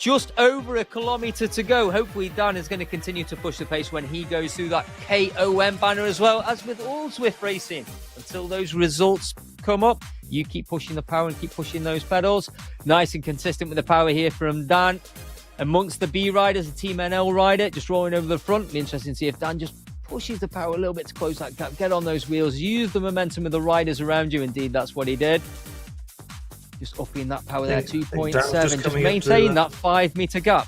Just over a kilometre to go. Hopefully Dan is going to continue to push the pace when he goes through that KOM banner, as well as with all Zwift racing. Until those results come up, you keep pushing the power and keep pushing those pedals. Nice and consistent with the power here from Dan. Amongst the B riders, the Team NL rider just rolling over the front. Be interesting to see if Dan just pushes the power a little bit to close that gap, get on those wheels, use the momentum of the riders around you. Indeed, that's what he did. Just upping that power there, 2.7. Just maintain that 5 metre gap.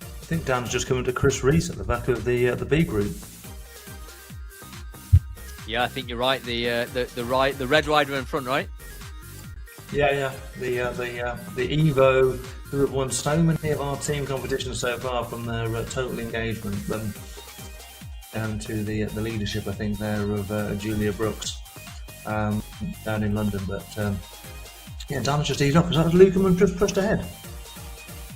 I think Dan's just coming to Chris Reese at the back of the B group. Yeah, I think you're right. The red rider in front, right? Yeah. The Evo, who have won so many of our team competitions so far, from their total engagement down to the leadership, I think, there of Julia Brooks down in London. But yeah, Dan's just eased off. Is that Lukeman just pushed ahead?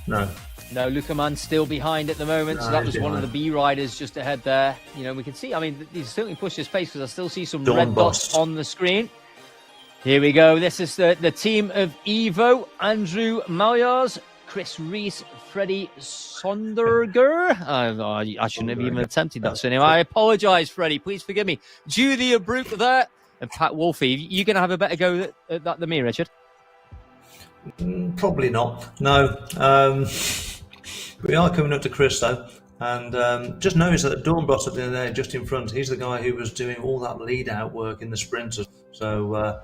No, Lukeman's still behind at the moment. So that was one of the B riders just ahead there. You know, we can see, I mean, he's certainly pushed his pace, because I still see some red dots on the screen. Here we go. This is the team of Evo: Andrew Malyars, Chris Reese, Freddie Sonderger. I shouldn't have even attempted that surname. I apologise, Freddie. Please forgive me. Julia Brook there, and Pat Wolfe. You're going to have a better go at that than me, Richard? Probably not. No. We are coming up to Chris, though. And just notice that Dornbos up there, just in front, he's the guy who was doing all that lead-out work in the sprinters. So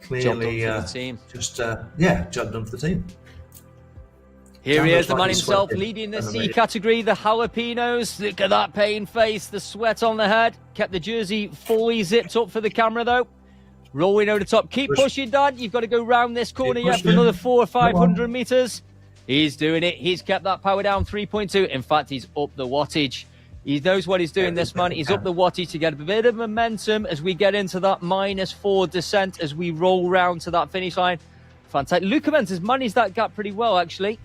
clearly just jumped up for the team. Here he is, the man himself, leading the C category, the jalapenos. Look at that pain face, the sweat on the head. Kept the jersey fully zipped up for the camera, though. Rolling over the top. Keep pushing, Dan. You've got to go round this corner yet for another 400 or 500 metres. He's doing it. He's kept that power down, 3.2. In fact, he's up the wattage. He knows what he's doing, this man. He's up the wattage to get a bit of momentum as we get into that -4 descent as we roll round to that finish line. Fantastic. Lukeman has managed that gap pretty well, actually,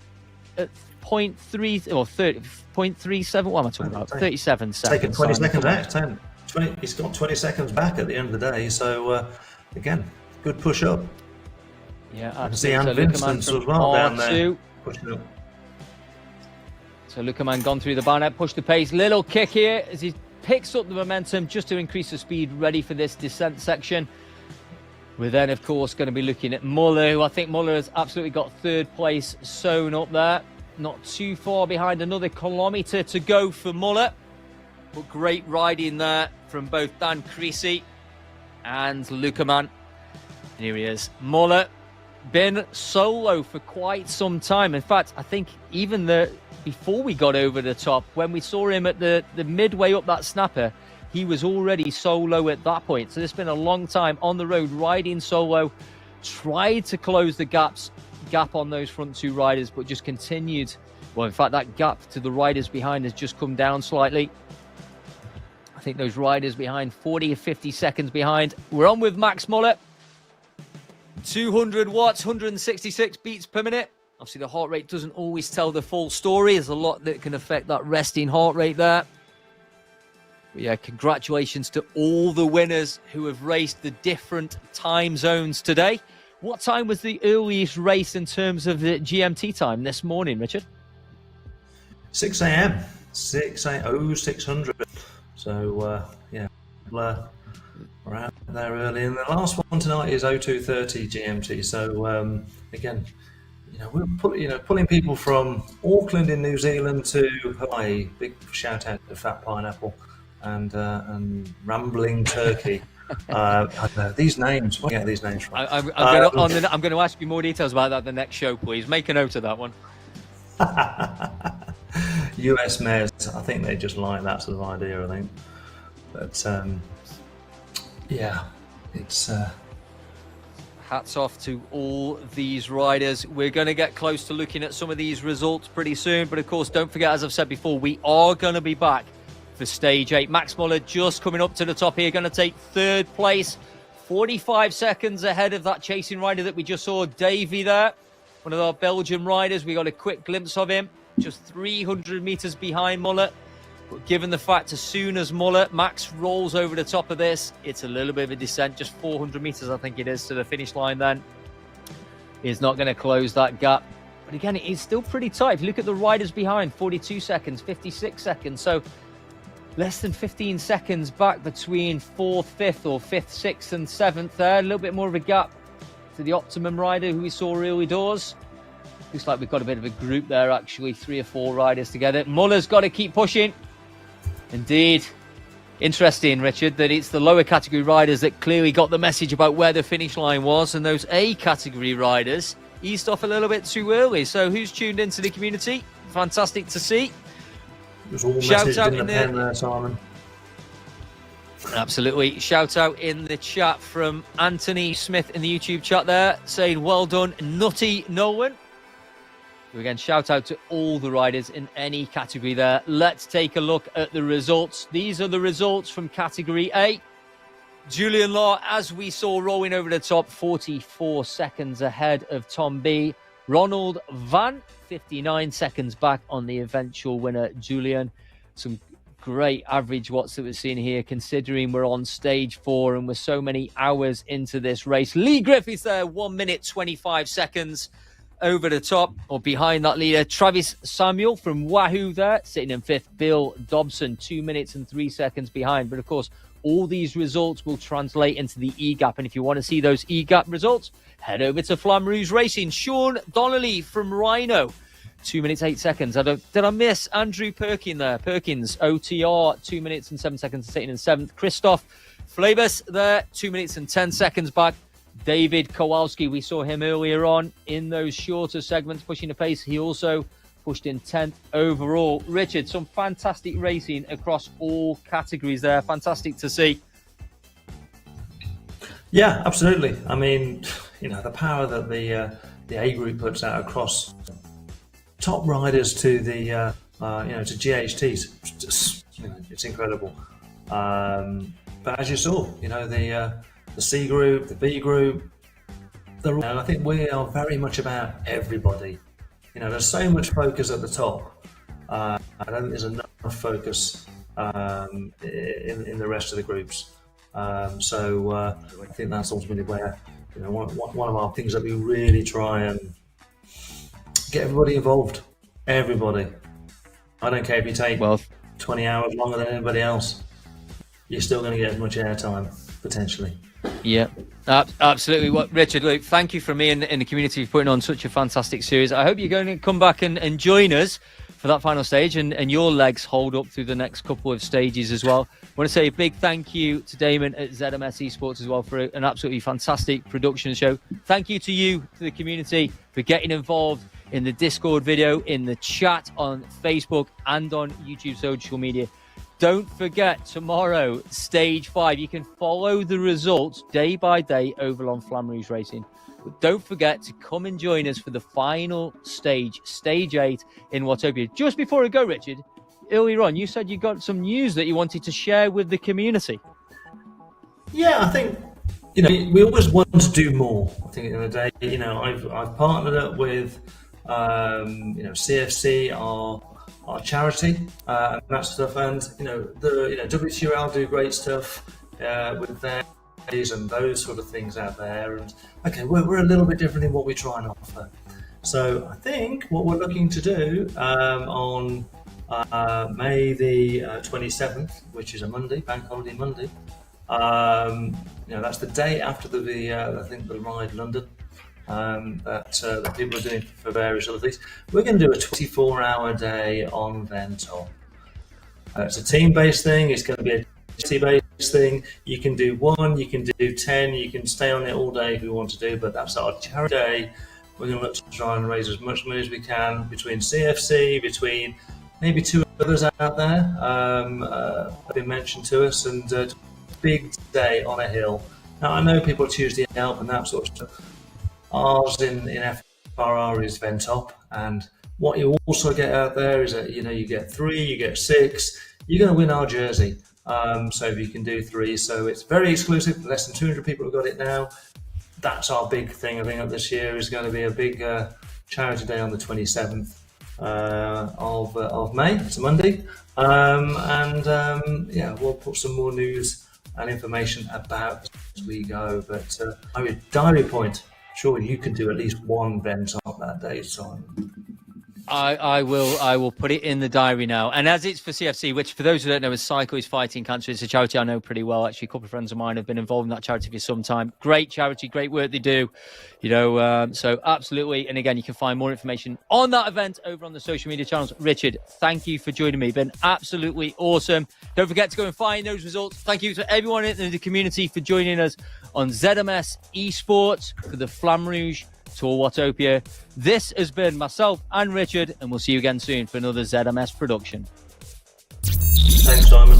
at 0.3 or 0.37. What am I talking about? 37 seconds. Taking 20 seconds out. 20, he's got 20 seconds back at the end of the day. So, again, good push up. Yeah, I can see Anne Vincent as well down there pushing up. So Lukeman gone through the barnet, pushed the pace. Little kick here as he picks up the momentum just to increase the speed, ready for this descent section. We're then, of course, going to be looking at Muller, who I think Muller has absolutely got third place sewn up there. Not too far behind, another kilometre to go for Muller. But great riding there from both Dan Creasy and Lukeman. And here he is. Muller, been solo for quite some time. In fact, I think even before we got over the top, when we saw him at the midway up that snapper, he was already solo at that point. So it's been a long time on the road riding solo. Tried to close the gap on those front two riders, but just continued. Well, in fact, that gap to the riders behind has just come down slightly. I think those riders behind, 40 or 50 seconds behind. We're on with Max Muller. 200 watts, 166 beats per minute. Obviously, the heart rate doesn't always tell the full story. There's a lot that can affect that resting heart rate there. But yeah, congratulations to all the winners who have raced the different time zones today. What time was the earliest race in terms of the GMT time this morning, Richard? 6 a.m. 0600. So, yeah, we're out there early. And the last one tonight is 0230 GMT. So, again, pulling people from Auckland in New Zealand to Hawaii. Big shout out to Fat Pineapple and Rambling Turkey. I don't know these names. Where do you get these names from? I'm going to ask you more details about that the next show, please. Make a note of that one. US mayors, I think they just like that sort of idea. I think, but yeah, it's. Hats off to all these riders. We're going to get close to looking at some of these results pretty soon. But of course, don't forget, as I've said before, we are going to be back for Stage 8. Max Muller just coming up to the top here, going to take third place. 45 seconds ahead of that chasing rider that we just saw, Davey there. One of our Belgian riders. We got a quick glimpse of him. Just 300 metres behind Muller. But given the fact, as soon as Max rolls over the top of this, it's a little bit of a descent, just 400 metres, I think it is, to the finish line then. He's not going to close that gap. But again, it's still pretty tight. If you look at the riders behind, 42 seconds, 56 seconds. So less than 15 seconds back between 4th, 5th, or 5th, 6th, and 7th there. A little bit more of a gap to the Optimum rider who we saw early doors. Looks like we've got a bit of a group there, actually. 3 or 4 riders together. Muller's got to keep pushing. Indeed. Interesting, Richard, that it's the lower category riders that clearly got the message about where the finish line was, and those A category riders eased off a little bit too early. So who's tuned into the community? Fantastic to see. There's all Shout out in the pen there, Simon. Absolutely. Shout out in the chat from Anthony Smith in the YouTube chat there, saying well done, Nutty Nolan. Again, shout out to all the riders in any category there. Let's take a look at the results. These are the results from category A. Julian Law, as we saw, rolling over the top, 44 seconds ahead of Tom B. Ronald Van, 59 seconds back on the eventual winner, Julian. Some great average watts that we're seeing here, considering we're on stage 4 and we're so many hours into this race. Lee Griffiths there, 1 minute, 25 seconds over the top, or behind that leader. Travis Samuel from Wahoo there, sitting in 5th. Bill Dobson, 2 minutes and 3 seconds behind. But of course, all these results will translate into the E-Gap. And if you want to see those E-Gap results, head over to Flamme Rouge Racing. Sean Donnelly from Rhino, 2 minutes, 8 seconds. Did I miss Andrew Perkins there? Perkins, OTR, 2 minutes and 7 seconds, sitting in 7th. Christoph Flavus there, 2 minutes and 10 seconds back. David Kowalski, we saw him earlier on in those shorter segments, pushing the pace. He also pushed in 10th overall. Richard, some fantastic racing across all categories there. Fantastic to see. Yeah, absolutely. I mean, you know, the power that the A group puts out across top riders to the you know, to GHTs, just, you know, it's incredible. But as you saw, you know, the C group, the B group, and I think we are very much about everybody. You know, there's so much focus at the top. I don't think there's enough focus in the rest of the groups. So I think that's ultimately where, you know, one of our things that we really try and get everybody involved. Everybody. I don't care if you take 20 hours longer than anybody else. You're still going to get as much airtime, potentially. Yeah, absolutely. Well, Richard, look, thank you from me and the community for putting on such a fantastic series. I hope you're going to come back and join us for that final stage, and your legs hold up through the next couple of stages as well. I want to say a big thank you to Damon at ZMS Esports as well for an absolutely fantastic production show. Thank you to you, to the community, for getting involved in the Discord video, in the chat on Facebook and on YouTube social media. Don't forget, tomorrow, stage 5. You can follow the results day by day over on Flamme Rouge Racing. But don't forget to come and join us for the final stage, stage 8 in Watopia. Just before I go, Richard, earlier on, you said you got some news that you wanted to share with the community. Yeah, I think, you know, we always want to do more. I think in the day, you know, I've partnered up with, you know, CFC, our charity, and that stuff, and you know, WTRL do great stuff with their and those sort of things out there. And okay, we're a little bit different in what we try and offer. So I think what we're looking to do on May the 27th, which is a Monday, Bank Holiday Monday. You know, that's the day after I think the Ride London. That people are doing for various other things. We're going to do a 24-hour day on Ventol. It's a team-based thing. It's going to be a team-based thing. You can do 1, you can do 10, you can stay on it all day if you want to do, but that's our charity day. We're going to look to try and raise as much money as we can between CFC, between maybe 2 others out there have been mentioned to us, and big day on a hill. Now, I know people choose the Alp and that sort of stuff. Ours in FRR is Ventop, and what you also get out there is that, you know, you get 3, you get 6, you're going to win our jersey. So if you can do 3, so it's very exclusive. Less than 200 people have got it now. That's our big thing. I think this year is going to be a big charity day on the 27th of May. It's a Monday, yeah, we'll put some more news and information about as we go. But diary point. Sure, you can do at least 1 Ventop that day, Simon. I will put it in the diary now. And as it's for CFC, which for those who don't know is Cycle is Fighting Cancer, it's a charity I know pretty well. Actually, a couple of friends of mine have been involved in that charity for some time. Great charity, great work they do. So absolutely. And again, you can find more information on that event over on the social media channels. Richard, thank you for joining me. Been absolutely awesome. Don't forget to go and find those results. Thank you to everyone in the community for joining us on ZMS Esports for the Flamme Rouge Tour Watopia. This has been myself and Richard, and we'll see you again soon for another ZMS production. Thanks, Simon.